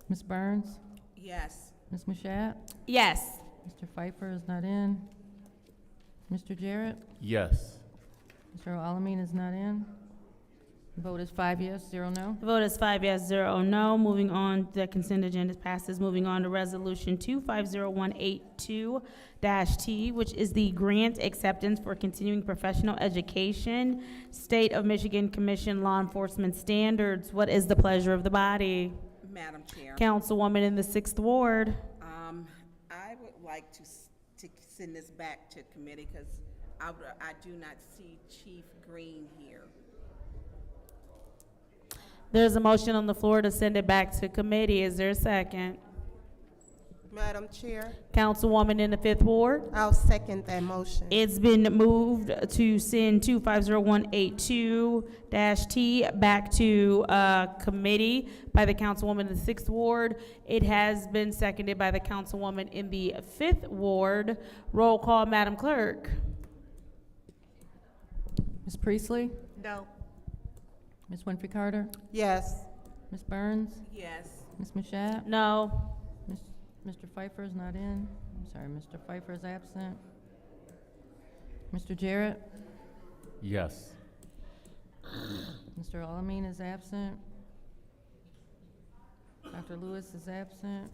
Ms. Burns? Yes. Ms. Mashat? Yes. Mr. Pfeiffer is not in. Mr. Jarrett? Yes. Mr. Alamin is not in. The vote is 5 yes, 0 no. The vote is 5 yes, 0 no. Moving on, the consent agenda passes. Moving on to Resolution 250182-T, which is the grant acceptance for continuing professional education, State of Michigan Commission Law Enforcement Standards. What is the pleasure of the body? Madam Chair. Councilwoman in the 6th Ward. I would like to send this back to committee because I do not see Chief Green here. There's a motion on the floor to send it back to committee. Is there a second? Madam Chair, Councilwoman in the 5th Ward. I'll second that motion. It's been moved to send 250182-T back to committee by the Councilwoman in the 6th Ward. It has been seconded by the Councilwoman in the 5th Ward. Roll call, Madam Clerk. Ms. Priestley? No. Ms. Winfrey Carter? Yes. Ms. Burns? Yes. Ms. Mashat? No. Mr. Pfeiffer is not in. I'm sorry, Mr. Pfeiffer is absent. Mr. Jarrett? Yes. Mr. Alamin is absent. Dr. Lewis is absent.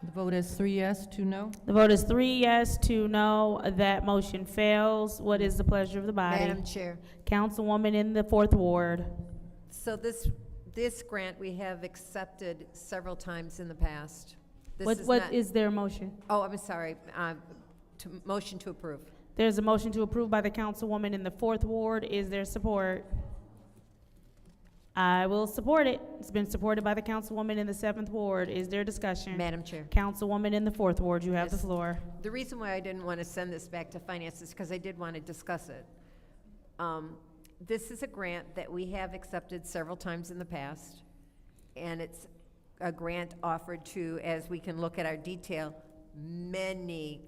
The vote is 3 yes, 2 no. The vote is 3 yes, 2 no. That motion fails. What is the pleasure of the body? Madam Chair. Councilwoman in the 4th Ward. So this grant we have accepted several times in the past. This What not- is their motion? Oh, I'm sorry. Motion to approve. There's a motion to approve by the Councilwoman in the 4th Ward. Is there support? I will support it. It's been supported by the Councilwoman in the 7th Ward. Is there discussion? Madam Chair. Councilwoman in the 4th Ward, you have the Yes. floor. The reason why I didn't want to send this back to finance is because I did want to discuss it. This is a grant that we have accepted several times in the past, and it's a grant offered to, as we can look at our detail, many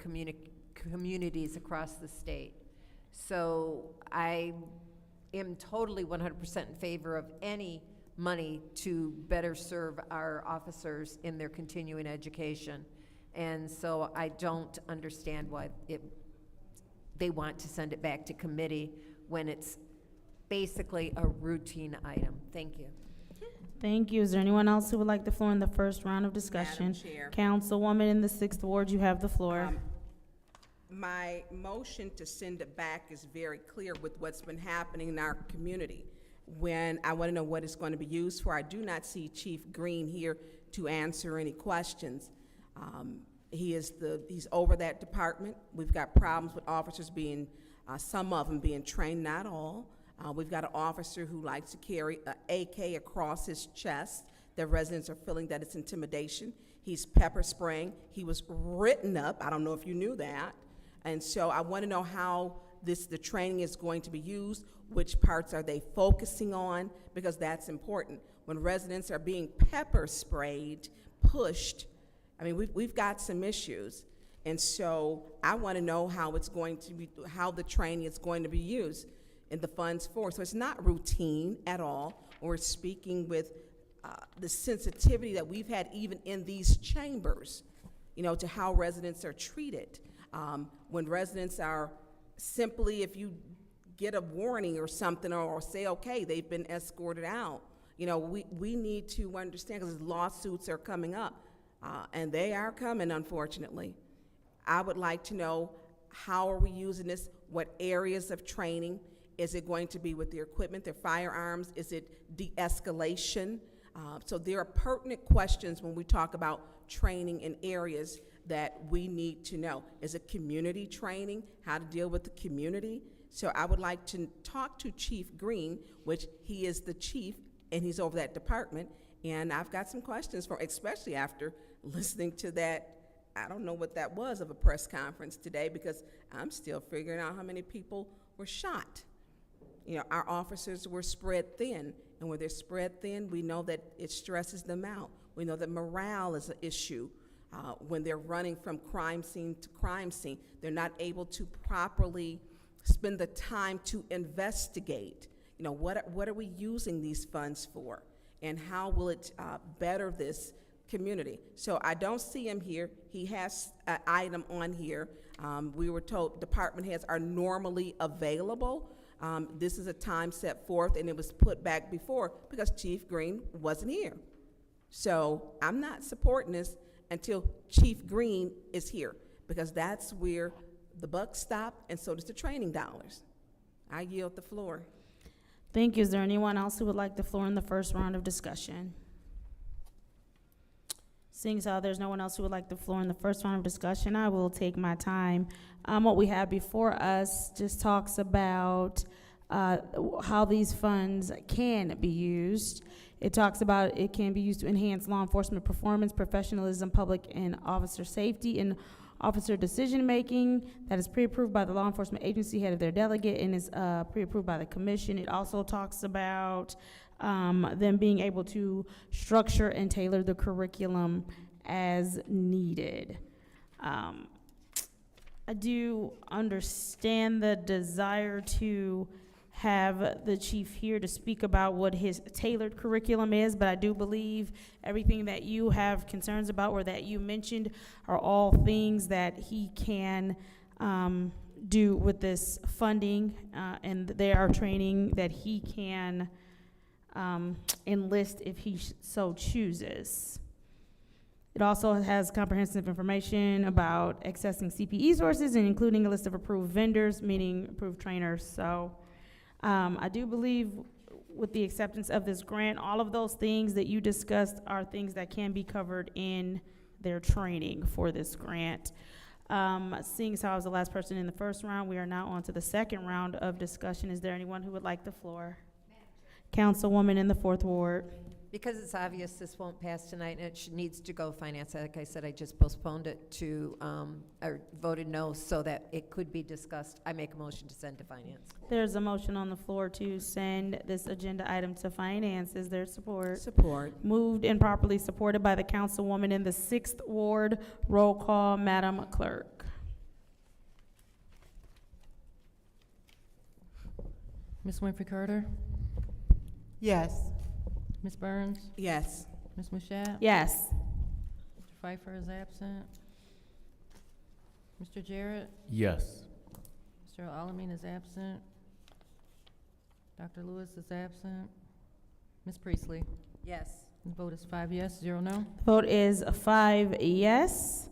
communities across the state. So I am totally 100% in favor of any money to better serve our officers in their continuing education. And so I don't understand why they want to send it back to committee when it's basically a routine item. Thank you. Thank you. Is there anyone else who would like the floor in the first round of discussion? Madam Chair. Councilwoman in the 6th Ward, you have the floor. My motion to send it back is very clear with what's been happening in our community. When I want to know what it's going to be used for, I do not see Chief Green here to answer any questions. He's over that department. We've got problems with officers being, some of them being trained, not all. We've got an officer who likes to carry an AK across his chest that residents are feeling that it's intimidation. He's pepper spraying. He was written up. I don't know if you knew that. And so I want to know how the training is going to be used, which parts are they focusing on, because that's important. When residents are being pepper sprayed, pushed, I mean, we've got some issues. And so I want to know how it's going to be, how the training is going to be used and the funds for. So it's not routine at all. We're speaking with the sensitivity that we've had even in these chambers, you know, to how residents are treated. When residents are simply, if you get a warning or something, or say, okay, they've been escorted out, you know, we need to understand, because lawsuits are coming up, and they are coming, unfortunately. I would like to know, how are we using this? What areas of training? Is it going to be with their equipment, their firearms? Is it de-escalation? So there are pertinent questions when we talk about training in areas that we need to know. Is it community training, how to deal with the community? So I would like to talk to Chief Green, which he is the chief and he's over that department, and I've got some questions for, especially after listening to that, I don't know what that was, of a press conference today, because I'm still figuring out how many people were shot. You know, our officers were spread thin, and when they're spread thin, we know that it stresses them out. We know that morale is an issue. When they're running from crime scene to crime scene, they're not able to properly spend the time to investigate. You know, what are we using these funds for, and how will it better this community? So I don't see him here. He has an item on here. We were told department heads are normally available. This is a time set forth, and it was put back before because Chief Green wasn't here. So I'm not supporting this until Chief Green is here, because that's where the buck stops, and so does the training dollars. I yield the floor. Thank you. Is there anyone else who would like the floor in the first round of discussion? Seeing as how there's no one else who would like the floor in the first round of discussion, I will take my time. What we have before us just talks about how these funds can be used. It talks about it can be used to enhance law enforcement performance, professionalism, public and officer safety, and officer decision-making that is pre-approved by the law enforcement agency head of their delegate and is pre-approved by the commission. It also talks about them being able to structure and tailor the curriculum as needed. I do understand the desire to have the chief here to speak about what his tailored curriculum is, but I do believe everything that you have concerns about or that you mentioned are all things that he can do with this funding, and they are training that he can enlist if he so chooses. It also has comprehensive information about accessing CPE sources and including a list of approved vendors, meaning approved trainers. So I do believe with the acceptance of this grant, all of those things that you discussed are things that can be covered in their training for this grant. Seeing as how I was the last person in the first round, we are now on to the second round of discussion. Is there anyone who would like the floor? Councilwoman in the 4th Ward. Because it's obvious this won't pass tonight, and it needs to go finance. Like I said, I just postponed it to, or voted no, so that it could be discussed. I make a motion to send to finance. There's a motion on the floor to send this agenda item to finance. Is there support? Support. Moved and properly supported by the councilwoman in the 6th Ward. Roll call, Madam Clerk. Ms. Winfrey Carter? Yes. Ms. Burns? Yes. Ms. Mushat? Yes. Mr. Pfeiffer is absent. Mr. Jarrett? Yes. Mr. Alamin is absent. Dr. Lewis is absent. Ms. Priestley? Yes. The vote is 5 yes, 0 no. Vote is 5 yes,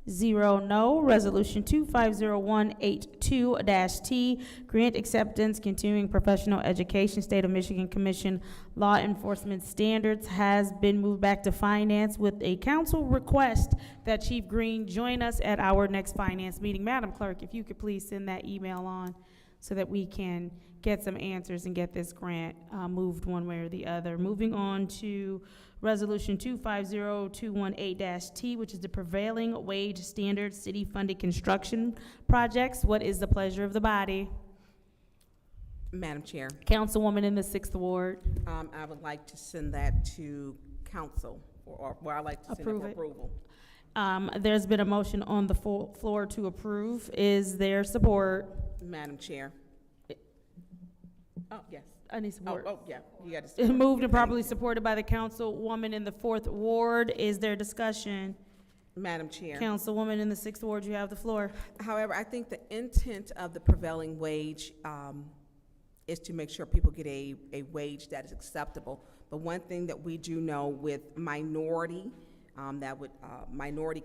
0 no. Resolution 250182-T, grant acceptance, continuing professional education, State of Michigan Commission Law Enforcement Standards has been moved back to finance with a council request that Chief Green join us at our next finance meeting. Madam Clerk, if you could please send that email on so that we can get some answers and get this grant moved one way or the other. Moving on to Resolution 250218-T, which is the prevailing wage standard city-funded construction projects. What is the pleasure of the body? Madam Chair, Councilwoman in the 6th Ward. I would like to send that to council, or I'd like to send it Approve for it. approval. There's been a motion on the floor to approve. Is there support? Madam Chair. Oh, yes. I need support. Yeah, you got to. Moved and properly supported by the councilwoman in the 4th Ward. Is there discussion? Madam Chair. Councilwoman in the 6th Ward, you have the floor. However, I think the intent of the prevailing wage is to make sure people get a wage that is acceptable. But one thing that we do know with minority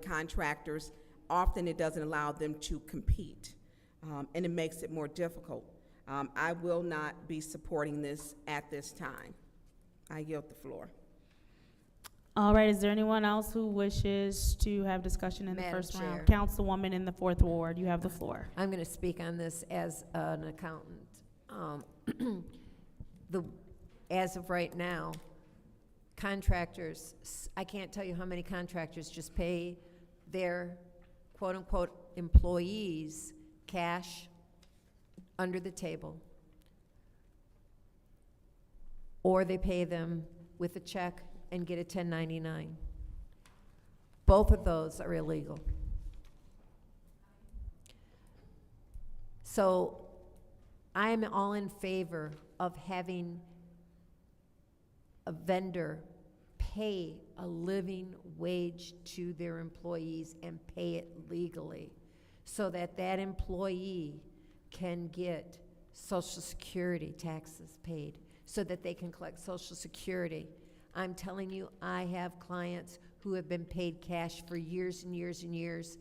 contractors, often it doesn't allow them to compete, and it makes it more difficult. I will not be supporting this at this time. I yield the floor. All right, is there anyone else who wishes to have discussion in the Madam first round? Chair. Councilwoman in the 4th Ward, you have the floor. I'm going to speak on this as an accountant. As of right now, contractors, I can't tell you how many contractors just pay their quote-unquote employees cash under the table, or they pay them with a check and get a 1099. Both of those are illegal. So I'm all in favor of having a vendor pay a living wage to their employees and pay it legally, so that that employee can get Social Security taxes paid, so that they can collect Social Security. I'm telling you, I have clients who have been paid cash for years and years and years,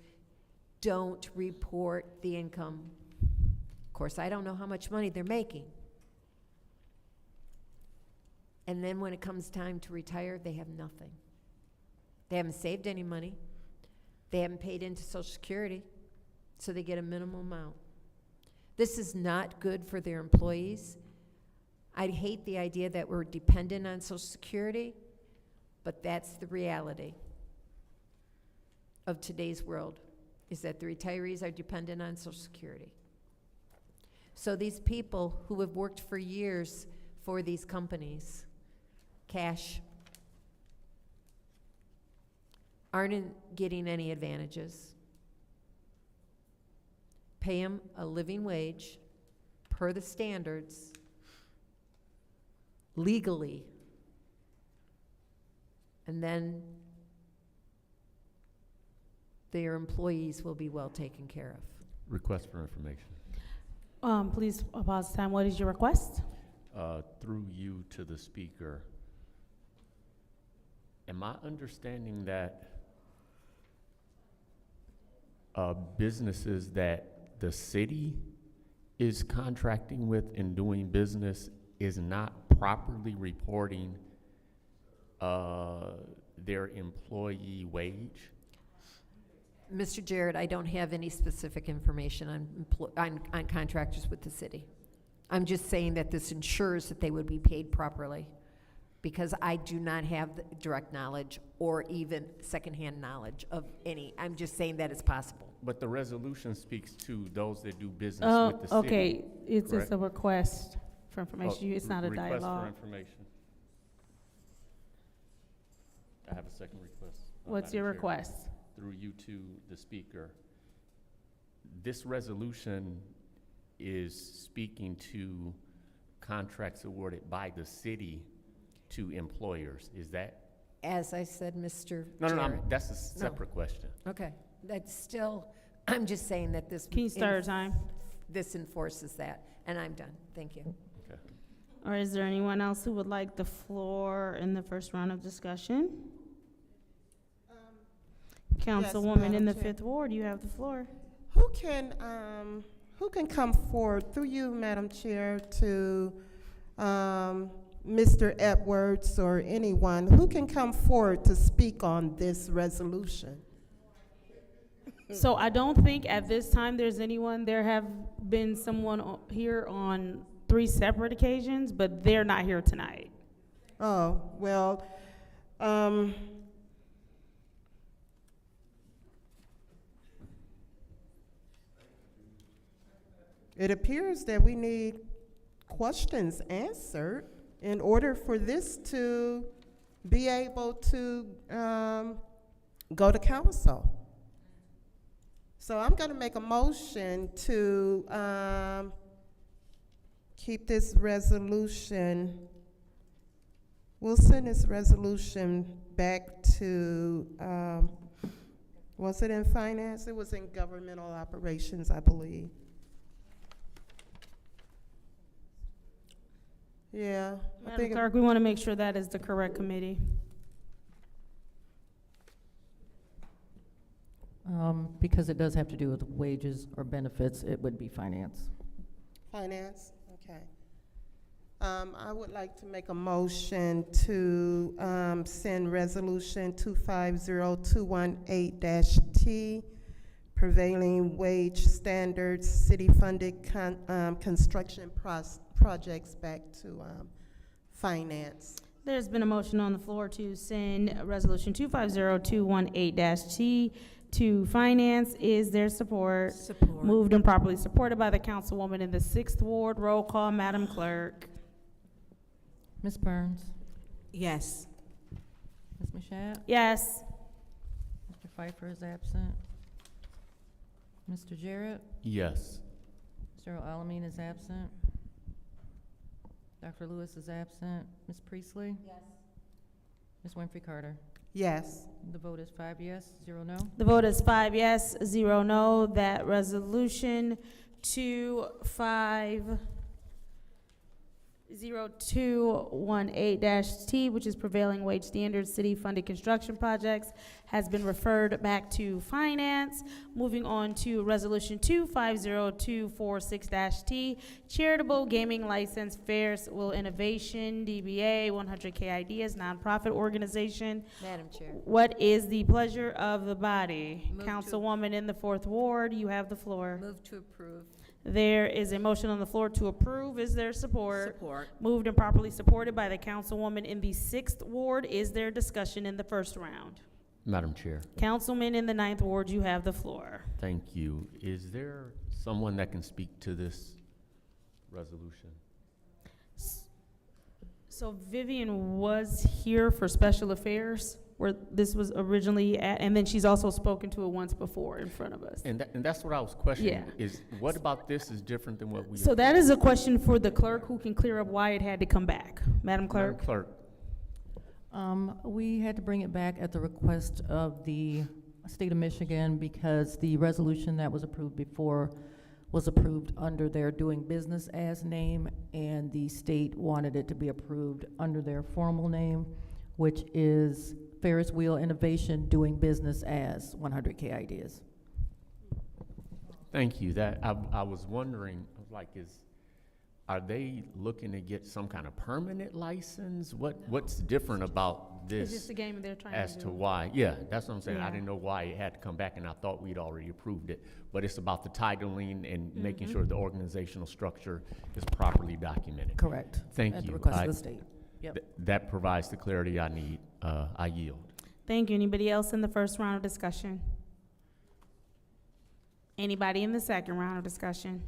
don't report the income. Of course, I don't know how much money they're making. And then when it comes time to retire, they have nothing. They haven't saved any money. They haven't paid into Social Security, so they get a minimum amount. This is not good for their employees. I hate the idea that we're dependent on Social Security, but that's the reality of today's world, is that the retirees are dependent on Social Security. So these people who have worked for years for these companies, cash, aren't getting any advantages. Pay them a living wage per the standards, legally, and then their employees will be well taken care of. Request for information. Please pause the time. What is your request? Through you to the speaker. Am I understanding that businesses that the city is contracting with and doing business is not properly reporting their employee wage? Mr. Jarrett, I don't have any specific information on contractors with the city. I'm just saying that this ensures that they would be paid properly, because I do not have the direct knowledge or even secondhand knowledge of any. I'm just saying that it's possible. But the resolution speaks to those that do business with the city. Okay, it's correct? a request for information. It's not a Request dialogue. for information. I have a second request. What's your Madam Chair. request? Through you to the speaker. This resolution is speaking to contracts awarded by the city to employers. Is that? As I said, Mr. No, Jarrett. that's a separate question. Okay, that's still, I'm just saying that this. Can you start your time? This enforces that, and I'm done. Thank you. Okay. Or is there anyone else who would like the floor in the first round of discussion? Councilwoman in the Madam Chair. 5th Ward, you have the floor. Who can come forward, through you, Madam Chair, to Mr. Edwards or anyone, who can come forward to speak on this resolution? So I don't think at this time there's anyone, there have been someone here on 3 separate occasions, but they're not here tonight. Oh, well, it appears that we need questions answered in order for this to be able to go to council. So I'm going to make a motion to keep this resolution. We'll send this resolution back to, was it in finance? It was in governmental operations, I believe. Yeah. I Madam think Clerk, we want to make sure that is the correct committee. Because it does have to do with wages or benefits, it would be finance. Finance, okay. I would like to make a motion to send resolution 250218-T, prevailing wage standards, city-funded construction projects back to finance. There's been a motion on the floor to send resolution 250218-T to finance. Is there support? Support. Moved and properly supported by the councilwoman in the 6th Ward. Roll call, Madam Clerk. Ms. Burns? Yes. Ms. Mashat? Yes. Mr. Pfeiffer is absent. Mr. Jarrett? Yes. Mr. Alamin is absent. Dr. Lewis is absent. Ms. Priestley? Yes. Ms. Winfrey Carter? Yes. The vote is 5 yes, 0 no. The vote is 5 yes, 0 no. That resolution 250218-T, which is prevailing wage standards, city-funded construction projects, has been referred back to finance. Moving on to resolution 250246-T, charitable gaming license, Ferris-Wheel Innovation, DBA, 100K Ideas, nonprofit organization. Madam Chair. What is the pleasure of the body? Move to- Councilwoman in the 4th Ward, you have the floor. Move to approve. There is a motion on the floor to approve. Is there support? Support. Moved and properly supported by the councilwoman in the 6th Ward. Is there discussion in the first round? Madam Chair, Councilman in the 9th Ward, you have the floor. thank you. Is there someone that can speak to this resolution? So Vivian was here for special affairs, where this was originally at, and then she's also spoken to it once before in front of us. And that's what I was questioning. Yeah. Is what about this is different than what we? So that is a question for the clerk, who can clear up why it had to come back. Madam Madam Clerk? Clerk, We had to bring it back at the request of the state of Michigan because the resolution that was approved before was approved under their doing business as name, and the state wanted it to be approved under their formal name, which is Ferris Wheel Innovation doing business as 100K Ideas. thank you. That I was wondering, like, are they looking to get some kind of permanent license? What's different about It's just this a game they're trying as to to do. why? Yeah, that's what I'm saying. I Yeah. didn't know why it had to come back, and I thought we'd already approved it. But it's about the titling and making Mm-hmm. sure the organizational structure is properly documented. Correct. Thank At the you. request I- of the state. Yep. That provides the clarity I need. I yield. Thank you. Anybody else in the first round of discussion? Anybody in the second round of discussion?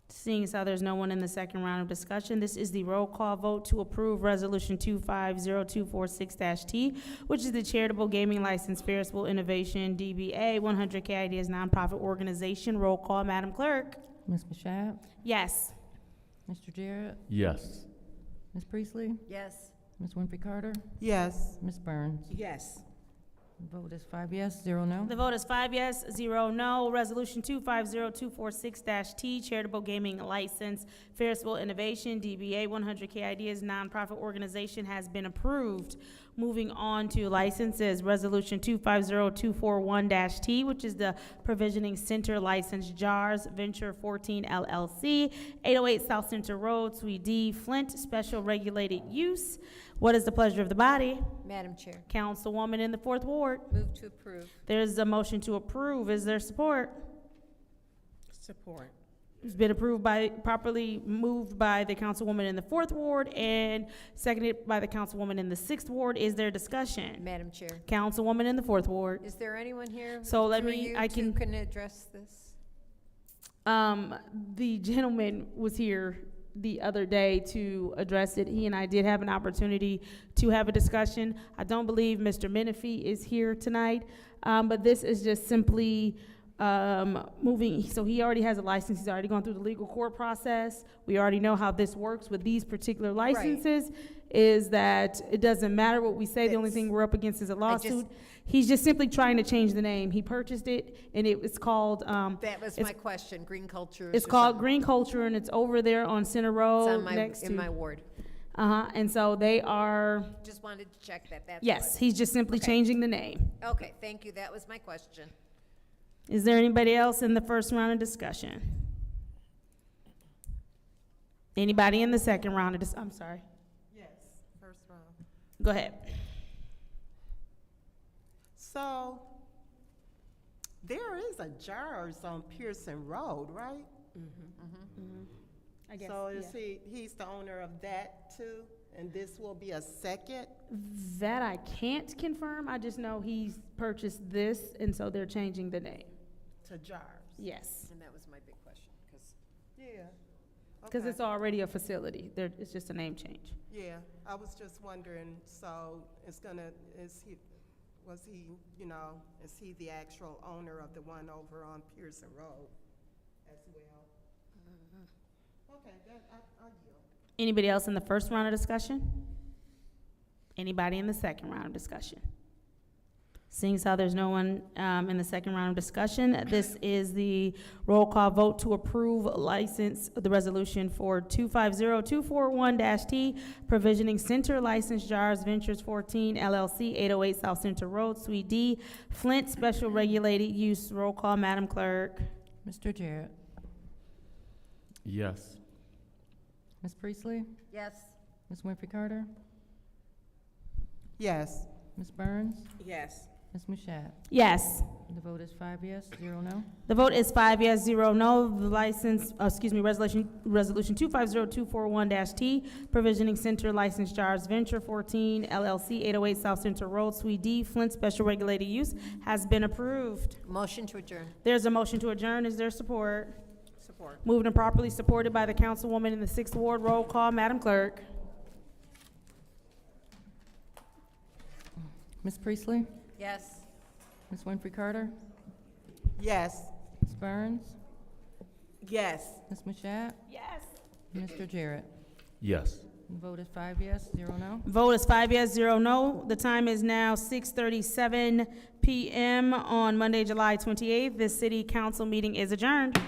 Seeing as how there's no one in the second round of discussion, this is the roll call vote to approve Resolution 250246-T, which is the charitable gaming license, Ferris Wheel Innovation, DBA, 100K Ideas nonprofit organization. Roll call, Madam Clerk. Ms. Mashat? Yes. Mr. Jarrett? Yes. Ms. Priestley? Yes. Ms. Winfrey Carter? Yes. Ms. Burns? Yes. Vote is 5 yes, 0 no. The vote is 5 yes, 0 no. Resolution 250246-T, charitable gaming license, Ferris Wheel Innovation, DBA, 100K Ideas nonprofit organization, has been approved. Moving on to licenses, Resolution 250241-T, which is the Provisioning Center License JARS Venture 14 LLC, 808 South Center Road, Suite D, Flint, Special Regulated Use. What is the pleasure of the body? Madam Chair, Councilwoman in the Fourth Ward. move to approve. There's a motion to approve. Is there support? Support. It's been approved by, properly moved by the councilwoman in the Fourth Ward and seconded by the councilwoman in the Sixth Ward. Is there discussion? Madam Chair, Councilwoman in the Fourth Ward. is there anyone here So let through me- you I who can- can address this? The gentleman was here the other day to address it. He and I did have an opportunity to have a discussion. I don't believe Mr. Menifee is here tonight, but this is just simply moving, so he already has a license, he's already gone through the legal court process. We already know how this works with these particular licenses, is that it doesn't matter what we say, the only thing we're up against is a lawsuit. He's just simply trying to change the name. He purchased it, and it's called, That was it's- my question, green culture. it's called Green Culture, and it's over there on Center It's Road on next in my to, ward. and so they are, Just wanted to check that, that's yes, what. he's just simply Okay. changing the name. Okay, thank you, that was my question. Is there anybody else in the first round of discussion? Anybody in the second round of I'm sorry. Yes, first round. Go ahead. So, there is a JARS on Pearson Road, right? I guess, So is yeah. he's the owner of that too? And this will be a second? That I can't confirm. I just know he's purchased this, and so they're changing the name. To JARS? Yes, And that was my big question, because Yeah. because Okay. it's already a facility. It's just a name change. Yeah, I was just wondering, so is he, is he the actual owner of the one over on Pearson Road as well? Okay, I'll yield. Anybody else in the first round of discussion? Anybody in the second round of discussion? Seeing as how there's no one in the second round of discussion, this is the roll call vote to approve license, the resolution for 250241-T, Provisioning Center License JARS Ventures 14 LLC, 808 South Center Road, Suite D, Flint, Special Regulated Use. Roll call, Madam Clerk. Mr. Jarrett. Yes. Ms. Priestley? yes, Ms. Winfrey Carter? Yes. Ms. Burns? Yes. Ms. Mushat? Yes. The vote is 5 yes, 0 no. The vote is 5 yes, 0 no. The resolution 250241-T, Provisioning Center License JARS Venture 14 LLC, 808 South Center Road, Suite D, Flint, Special Regulated Use, has been approved. motion to adjourn. There's a motion to adjourn. Is there support? Support. Moved and properly supported by the councilwoman in the Sixth Ward. Roll call, Madam Clerk. Ms. Priestley? Yes. Ms. Winfrey Carter? Yes. Ms. Burns? Yes. Ms. Mushat? Yes. Mr. Jarrett? Yes. The vote is 5 yes, 0 no. Vote is 5 yes, 0 no. The time is now 6:37 p.m. on Monday, July 28th. This city council meeting is adjourned.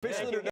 Officially